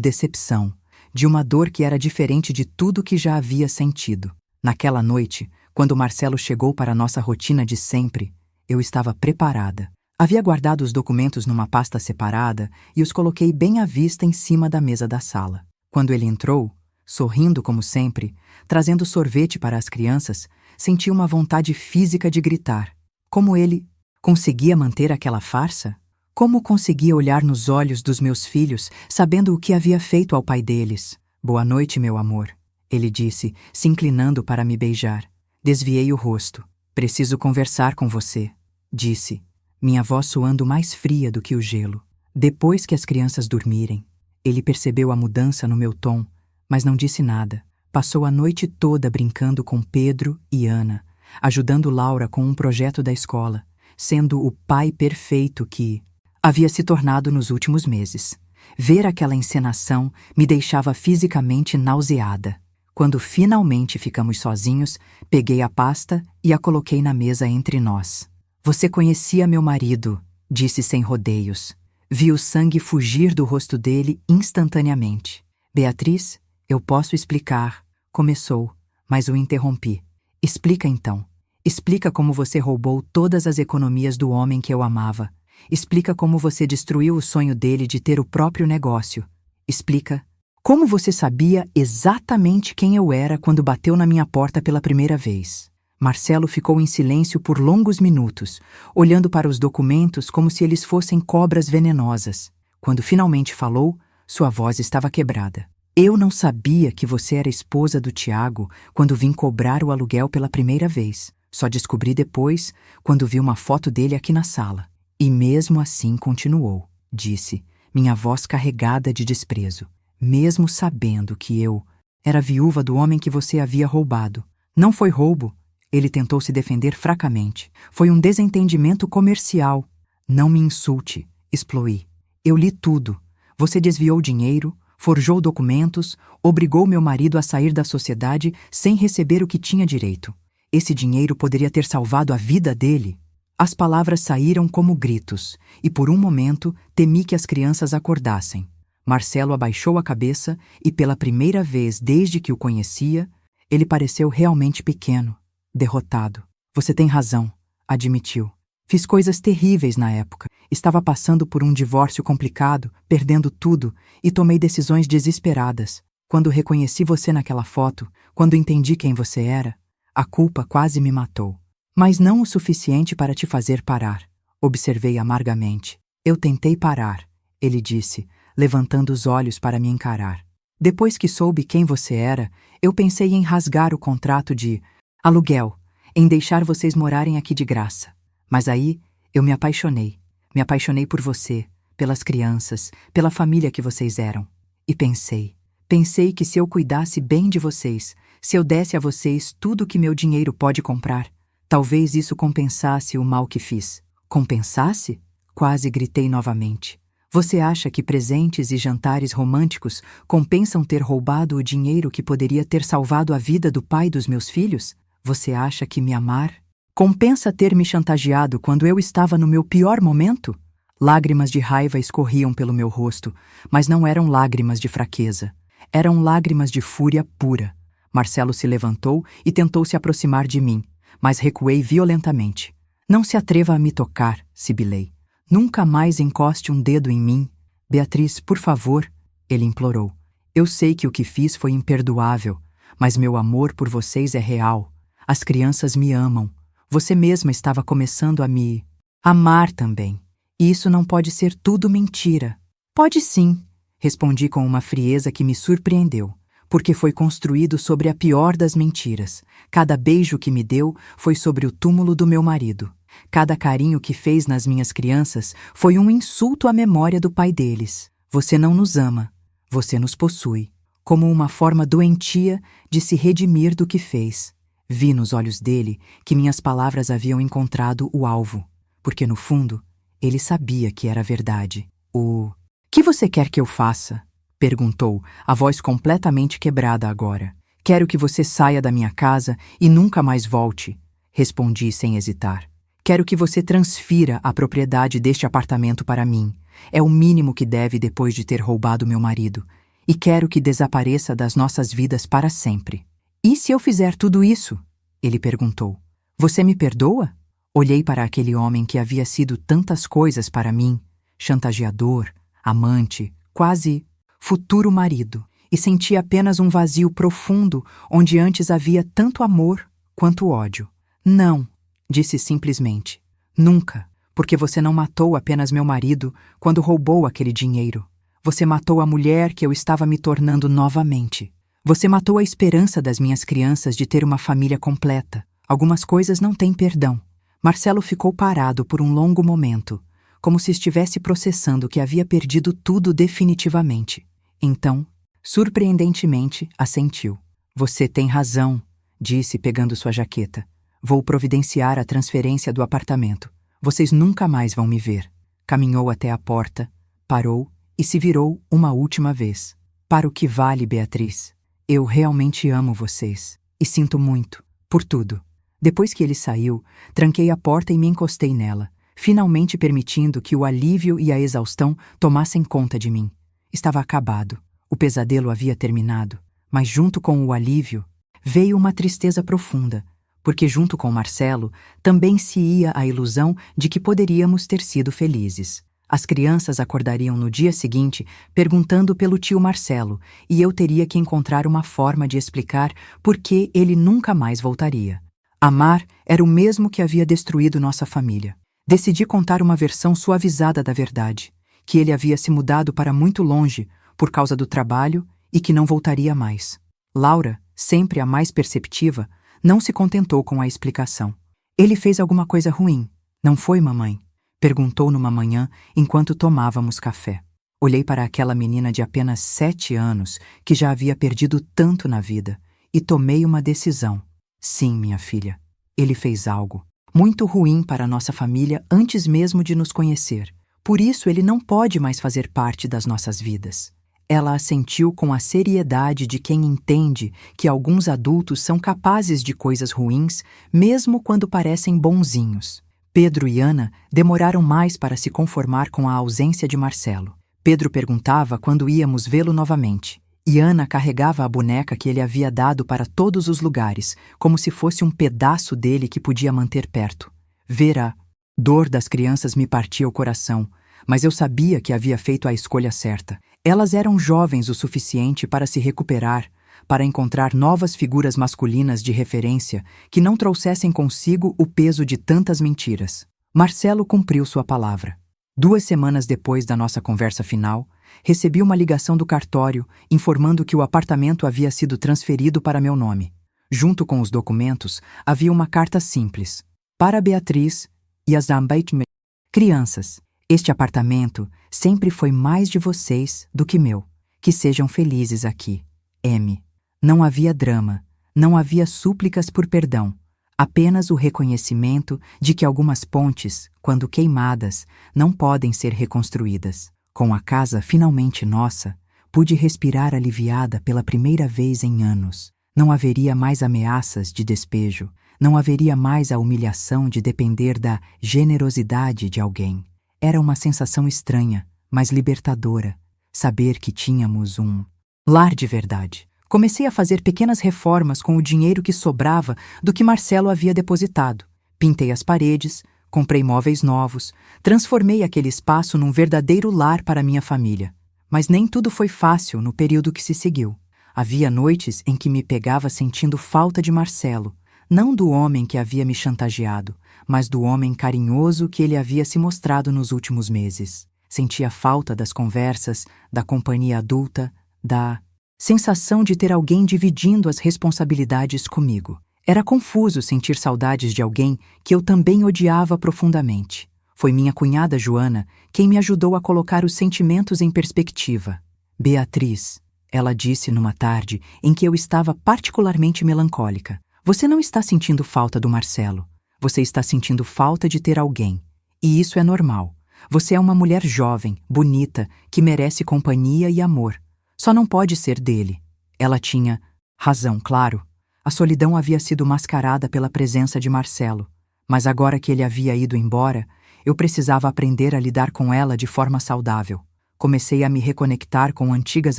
decepção, de uma dor que era diferente de tudo que já havia sentido. Naquela noite, quando Marcelo chegou para a nossa rotina de sempre, eu estava preparada. Havia guardado os documentos numa pasta separada e os coloquei bem à vista em cima da mesa da sala. Quando ele entrou, sorrindo como sempre, trazendo sorvete para as crianças, senti uma vontade física de gritar. Como ele conseguia manter aquela farsa? Como conseguia olhar nos olhos dos meus filhos, sabendo o que havia feito ao pai deles? "Boa noite, meu amor", ele disse, se inclinando para me beijar. Desviei o rosto. "Preciso conversar com você", disse, minha voz soando mais fria do que o gelo. Depois que as crianças dormirem, ele percebeu a mudança no meu tom, mas não disse nada. Passou a noite toda brincando com Pedro e Ana, ajudando Laura com um projeto da escola, sendo o pai perfeito que havia se tornado nos últimos meses. Ver aquela encenação me deixava fisicamente nauseada. Quando finalmente ficamos sozinhos, peguei a pasta e a coloquei na mesa entre nós. Você conhecia meu marido, disse sem rodeios. Vi o sangue fugir do rosto dele instantaneamente. Beatriz, eu posso explicar, começou, mas o interrompi. Explica então. Explica como você roubou todas as economias do homem que eu amava. Explica como você destruiu o sonho dele de ter o próprio negócio. Explica como você sabia exatamente quem eu era quando bateu na minha porta pela primeira vez. Marcelo ficou em silêncio por longos minutos, olhando para os documentos como se eles fossem cobras venenosas. Quando finalmente falou, sua voz estava quebrada. Eu não sabia que você era esposa do Tiago quando vim cobrar o aluguel pela primeira vez. Só descobri depois, quando vi uma foto dele aqui na sala. E mesmo assim continuou, disse, minha voz carregada de desprezo. Mesmo sabendo que eu era viúva do homem que você havia roubado. Não foi roubo. Ele tentou se defender fracamente. Foi um desentendimento comercial. Não me insulte, explodi. Eu li tudo. Você desviou dinheiro, forjou documentos, obrigou meu marido a sair da sociedade sem receber o que tinha direito. Esse dinheiro poderia ter salvado a vida dele. As palavras saíram como gritos, e por um momento temi que as crianças acordassem. Marcelo abaixou a cabeça e, pela primeira vez desde que o conhecia, ele pareceu realmente pequeno, derrotado. Você tem razão, admitiu. Fiz coisas terríveis na época. Estava passando por um divórcio complicado, perdendo tudo, e tomei decisões desesperadas. Quando reconheci você naquela foto, quando entendi quem você era, a culpa quase me matou. Mas não o suficiente para te fazer parar. Observei amargamente. Eu tentei parar, ele disse, levantando os olhos para me encarar. Depois que soube quem você era, eu pensei em rasgar o contrato de aluguel, em deixar vocês morarem aqui de graça. Mas aí, eu me apaixonei. Me apaixonei por você, pelas crianças, pela família que vocês eram. E pensei que se eu cuidasse bem de vocês, se eu desse a vocês tudo o que meu dinheiro pode comprar, talvez isso compensasse o mal que fiz. Compensasse? Quase gritei novamente. Você acha que presentes e jantares românticos compensam ter roubado o dinheiro que poderia ter salvado a vida do pai dos meus filhos? Você acha que me amar compensa ter me chantageado quando eu estava no meu pior momento? Lágrimas de raiva escorriam pelo meu rosto, mas não eram lágrimas de fraqueza. Eram lágrimas de fúria pura. Marcelo se levantou e tentou se aproximar de mim, mas recuei violentamente. Não se atreva a me tocar, sibilei. Nunca mais encoste um dedo em mim. Beatriz, por favor, ele implorou. Eu sei que o que fiz foi imperdoável, mas meu amor por vocês é real. As crianças me amam. Você mesma estava começando a me amar também. E isso não pode ser tudo mentira. Pode sim, respondi com uma frieza que me surpreendeu, porque foi construído sobre a pior das mentiras. Cada beijo que me deu foi sobre o túmulo do meu marido. Cada carinho que fez nas minhas crianças foi um insulto à memória do pai deles. Você não nos ama, você nos possui, como uma forma doentia de se redimir do que fez. Vi nos olhos dele que minhas palavras haviam encontrado o alvo, porque no fundo, ele sabia que era verdade. O que você quer que eu faça? Perguntou, a voz completamente quebrada agora. Quero que você saia da minha casa e nunca mais volte, respondi sem hesitar. Quero que você transfira a propriedade deste apartamento para mim. É o mínimo que deve depois de ter roubado meu marido. E quero que desapareça das nossas vidas para sempre. E se eu fizer tudo isso? Ele perguntou. Você me perdoa? Olhei para aquele homem que havia sido tantas coisas para mim, chantageador, amante, quase futuro marido, e senti apenas um vazio profundo onde antes havia tanto amor quanto ódio. Não, disse simplesmente. Nunca, porque você não matou apenas meu marido quando roubou aquele dinheiro. Você matou a mulher que eu estava me tornando novamente. Você matou a esperança das minhas crianças de ter uma família completa. Algumas coisas não têm perdão. Marcelo ficou parado por um longo momento, como se estivesse processando que havia perdido tudo definitivamente. Então, surpreendentemente, assentiu. Você tem razão, disse pegando sua jaqueta. Vou providenciar a transferência do apartamento. Vocês nunca mais vão me ver. Caminhou até a porta, parou e se virou uma última vez. Para o que vale, Beatriz? Eu realmente amo vocês. E sinto muito, por tudo. Depois que ele saiu, tranquei a porta e me encostei nela, finalmente permitindo que o alívio e a exaustão tomassem conta de mim. Estava acabado. O pesadelo havia terminado. Mas junto com o alívio, veio uma tristeza profunda, porque junto com Marcelo também se ia a ilusão de que poderíamos ter sido felizes. As crianças acordariam no dia seguinte perguntando pelo tio Marcelo, e eu teria que encontrar uma forma de explicar por que ele nunca mais voltaria. Amar era o mesmo que havia destruído nossa família. Decidi contar uma versão suavizada da verdade, que ele havia se mudado para muito longe por causa do trabalho e que não voltaria mais. Laura, sempre a mais perceptiva, não se contentou com a explicação. Ele fez alguma coisa ruim, não foi, mamãe? Perguntou numa manhã enquanto tomávamos café. Olhei para aquela menina de apenas 7 anos que já havia perdido tanto na vida e tomei uma decisão. Sim, minha filha, ele fez algo muito ruim para nossa família antes mesmo de nos conhecer. Por isso ele não pode mais fazer parte das nossas vidas. Ela assentiu com a seriedade de quem entende que alguns adultos são capazes de coisas ruins, mesmo quando parecem bonzinhos. Pedro e Ana demoraram mais para se conformar com a ausência de Marcelo. Pedro perguntava quando íamos vê-lo novamente, e Ana carregava a boneca que ele havia dado para todos os lugares, como se fosse um pedaço dele que podia manter perto. Ver a dor das crianças me partia o coração, mas eu sabia que havia feito a escolha certa. Elas eram jovens o suficiente para se recuperar, para encontrar novas figuras masculinas de referência que não trouxessem consigo o peso de tantas mentiras. Marcelo cumpriu sua palavra. 2 semanas depois da nossa conversa final, recebi uma ligação do cartório informando que o apartamento havia sido transferido para meu nome. Junto com os documentos, havia uma carta simples. Para Beatriz e as Ambaitme. Crianças, este apartamento sempre foi mais de vocês do que meu. Que sejam felizes aqui. M. Não havia drama, não havia súplicas por perdão, apenas o reconhecimento de que algumas pontes, quando queimadas, não podem ser reconstruídas. Com a casa finalmente nossa, pude respirar aliviada pela primeira vez em anos. Não haveria mais ameaças de despejo, não haveria mais a humilhação de depender da generosidade de alguém. Era uma sensação estranha, mas libertadora, saber que tínhamos um lar de verdade. Comecei a fazer pequenas reformas com o dinheiro que sobrava do que Marcelo havia depositado. Pintei as paredes, comprei móveis novos, transformei aquele espaço num verdadeiro lar para minha família. Mas nem tudo foi fácil no período que se seguiu. Havia noites em que me pegava sentindo falta de Marcelo, não do homem que havia me chantageado, mas do homem carinhoso que ele havia se mostrado nos últimos meses. Sentia falta das conversas, da companhia adulta, da sensação de ter alguém dividindo as responsabilidades comigo. Era confuso sentir saudades de alguém que eu também odiava profundamente. Foi minha cunhada Joana quem me ajudou a colocar os sentimentos em perspectiva. Beatriz, ela disse numa tarde em que eu estava particularmente melancólica. Você não está sentindo falta do Marcelo. Você está sentindo falta de ter alguém. E isso é normal. Você é uma mulher jovem, bonita, que merece companhia e amor. Só não pode ser dele. Ela tinha razão, claro. A solidão havia sido mascarada pela presença de Marcelo. Mas agora que ele havia ido embora, eu precisava aprender a lidar com ela de forma saudável. Comecei a me reconectar com antigas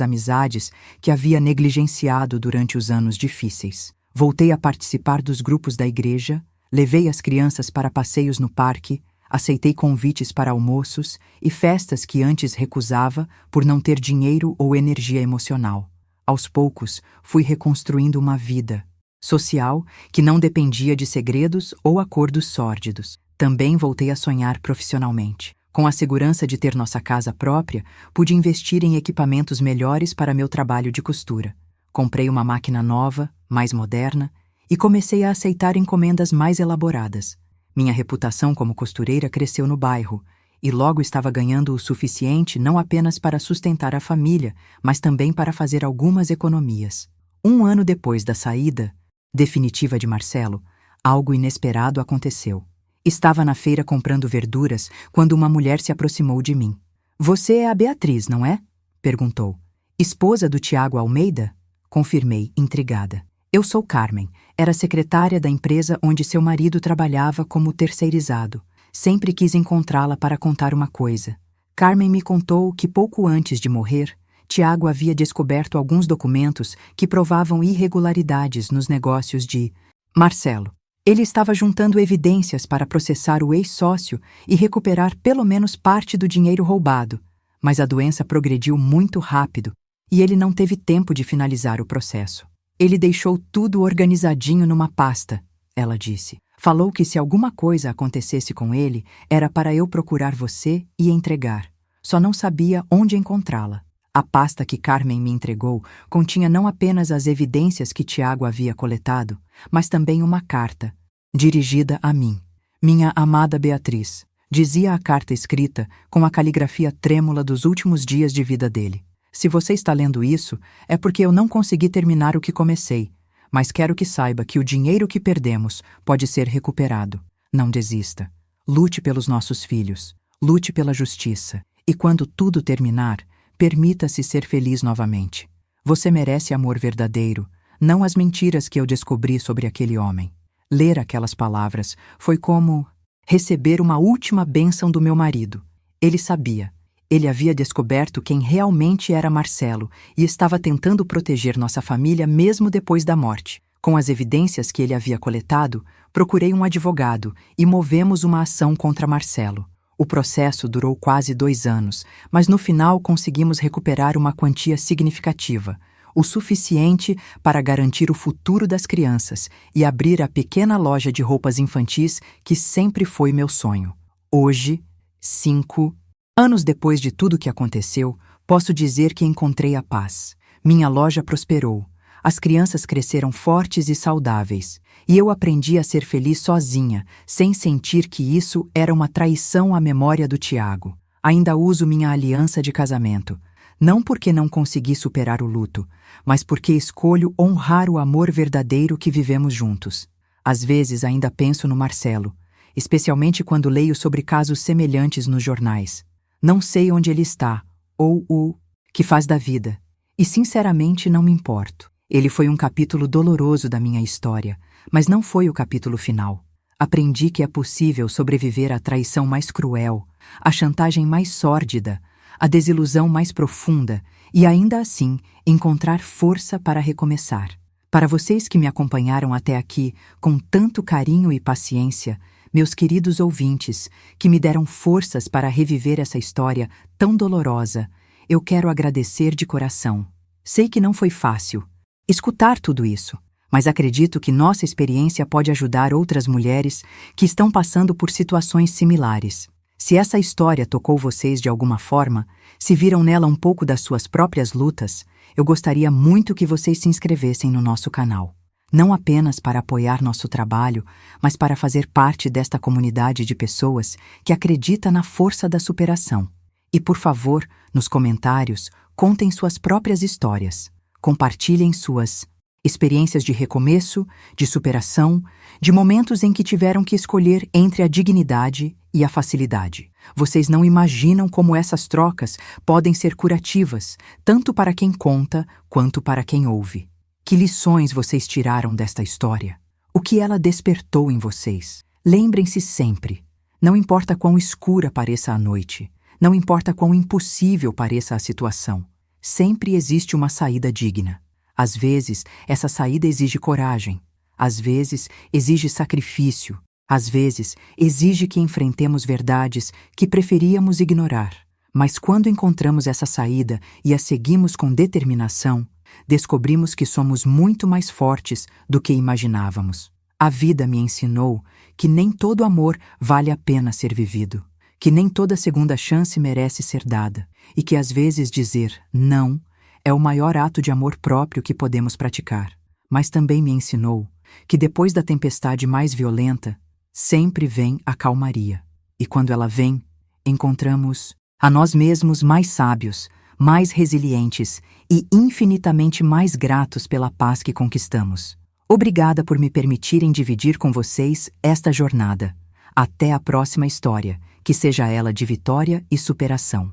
amizades que havia negligenciado durante os anos difíceis. Voltei a participar dos grupos da igreja, levei as crianças para passeios no parque, aceitei convites para almoços e festas que antes recusava por não ter dinheiro ou energia emocional. Aos poucos, fui reconstruindo uma vida social que não dependia de segredos ou acordos sórdidos. Também voltei a sonhar profissionalmente. Com a segurança de ter nossa casa própria, pude investir em equipamentos melhores para meu trabalho de costura. Comprei uma máquina nova, mais moderna, e comecei a aceitar encomendas mais elaboradas. Minha reputação como costureira cresceu no bairro, e logo estava ganhando o suficiente não apenas para sustentar a família, mas também para fazer algumas economias. 1 ano depois da saída definitiva de Marcelo, algo inesperado aconteceu. Estava na feira comprando verduras quando uma mulher se aproximou de mim. "Você é a Beatriz, não é?" perguntou. "Esposa do Tiago Almeida?" confirmei, intrigada. Eu sou Carmen, era secretária da empresa onde seu marido trabalhava como terceirizado. Sempre quis encontrá-la para contar uma coisa. Carmen me contou que pouco antes de morrer, Tiago havia descoberto alguns documentos que provavam irregularidades nos negócios de Marcelo. Ele estava juntando evidências para processar o ex-sócio e recuperar pelo menos parte do dinheiro roubado, mas a doença progrediu muito rápido e ele não teve tempo de finalizar o processo. Ele deixou tudo organizadinho numa pasta, ela disse. Falou que se alguma coisa acontecesse com ele, era para eu procurar você e entregar. Só não sabia onde encontrá-la. A pasta que Carmen me entregou continha não apenas as evidências que Tiago havia coletado, mas também uma carta, dirigida a mim. Minha amada Beatriz, dizia a carta escrita com a caligrafia trêmula dos últimos dias de vida dele. Se você está lendo isso, é porque eu não consegui terminar o que comecei, mas quero que saiba que o dinheiro que perdemos pode ser recuperado. Não desista. Lute pelos nossos filhos. Lute pela justiça. E quando tudo terminar, permita-se ser feliz novamente. Você merece amor verdadeiro, não as mentiras que eu descobri sobre aquele homem. Ler aquelas palavras foi como receber uma última bênção do meu marido. Ele sabia. Ele havia descoberto quem realmente era Marcelo e estava tentando proteger nossa família mesmo depois da morte. Com as evidências que ele havia coletado, procurei um advogado e movemos uma ação contra Marcelo. O processo durou quase 2 anos, mas no final conseguimos recuperar uma quantia significativa, o suficiente para garantir o futuro das crianças e abrir a pequena loja de roupas infantis que sempre foi meu sonho. Hoje, 5 anos depois de tudo que aconteceu, posso dizer que encontrei a paz. Minha loja prosperou. As crianças cresceram fortes e saudáveis, e eu aprendi a ser feliz sozinha, sem sentir que isso era uma traição à memória do Tiago. Ainda uso minha aliança de casamento, não porque não consegui superar o luto, mas porque escolho honrar o amor verdadeiro que vivemos juntos. Às vezes ainda penso no Marcelo, especialmente quando leio sobre casos semelhantes nos jornais. Não sei onde ele está, ou o que faz da vida, e sinceramente não me importo. Ele foi um capítulo doloroso da minha história, mas não foi o capítulo final. Aprendi que é possível sobreviver à traição mais cruel, à chantagem mais sórdida, à desilusão mais profunda e ainda assim encontrar força para recomeçar. Para vocês que me acompanharam até aqui com tanto carinho e paciência, meus queridos ouvintes, que me deram forças para reviver essa história tão dolorosa, eu quero agradecer de coração. Sei que não foi fácil escutar tudo isso, mas acredito que nossa experiência pode ajudar outras mulheres que estão passando por situações similares. Se essa história tocou vocês de alguma forma, se viram nela um pouco das suas próprias lutas, eu gostaria muito que vocês se inscrevessem no nosso canal. Não apenas para apoiar nosso trabalho, mas para fazer parte desta comunidade de pessoas que acredita na força da superação. E, por favor, nos comentários, contem suas próprias histórias. Compartilhem suas experiências de recomeço, de superação, de momentos em que tiveram que escolher entre a dignidade e a facilidade. Vocês não imaginam como essas trocas podem ser curativas, tanto para quem conta quanto para quem ouve. Que lições vocês tiraram desta história? O que ela despertou em vocês? Lembrem-se sempre, não importa quão escura pareça a noite, não importa quão impossível pareça a situação, sempre existe uma saída digna. Às vezes, essa saída exige coragem. Às vezes, exige sacrifício. Às vezes, exige que enfrentemos verdades que preferíamos ignorar. Mas quando encontramos essa saída e a seguimos com determinação, descobrimos que somos muito mais fortes do que imaginávamos. A vida me ensinou que nem todo amor vale a pena ser vivido, que nem toda segunda chance merece ser dada, e que às vezes dizer não é o maior ato de amor próprio que podemos praticar. Mas também me ensinou que depois da tempestade mais violenta, sempre vem a calmaria. E quando ela vem, encontramos a nós mesmos mais sábios, mais resilientes e infinitamente mais gratos pela paz que conquistamos. Obrigada por me permitirem dividir com vocês esta jornada. Até a próxima história, que seja ela de vitória e superação.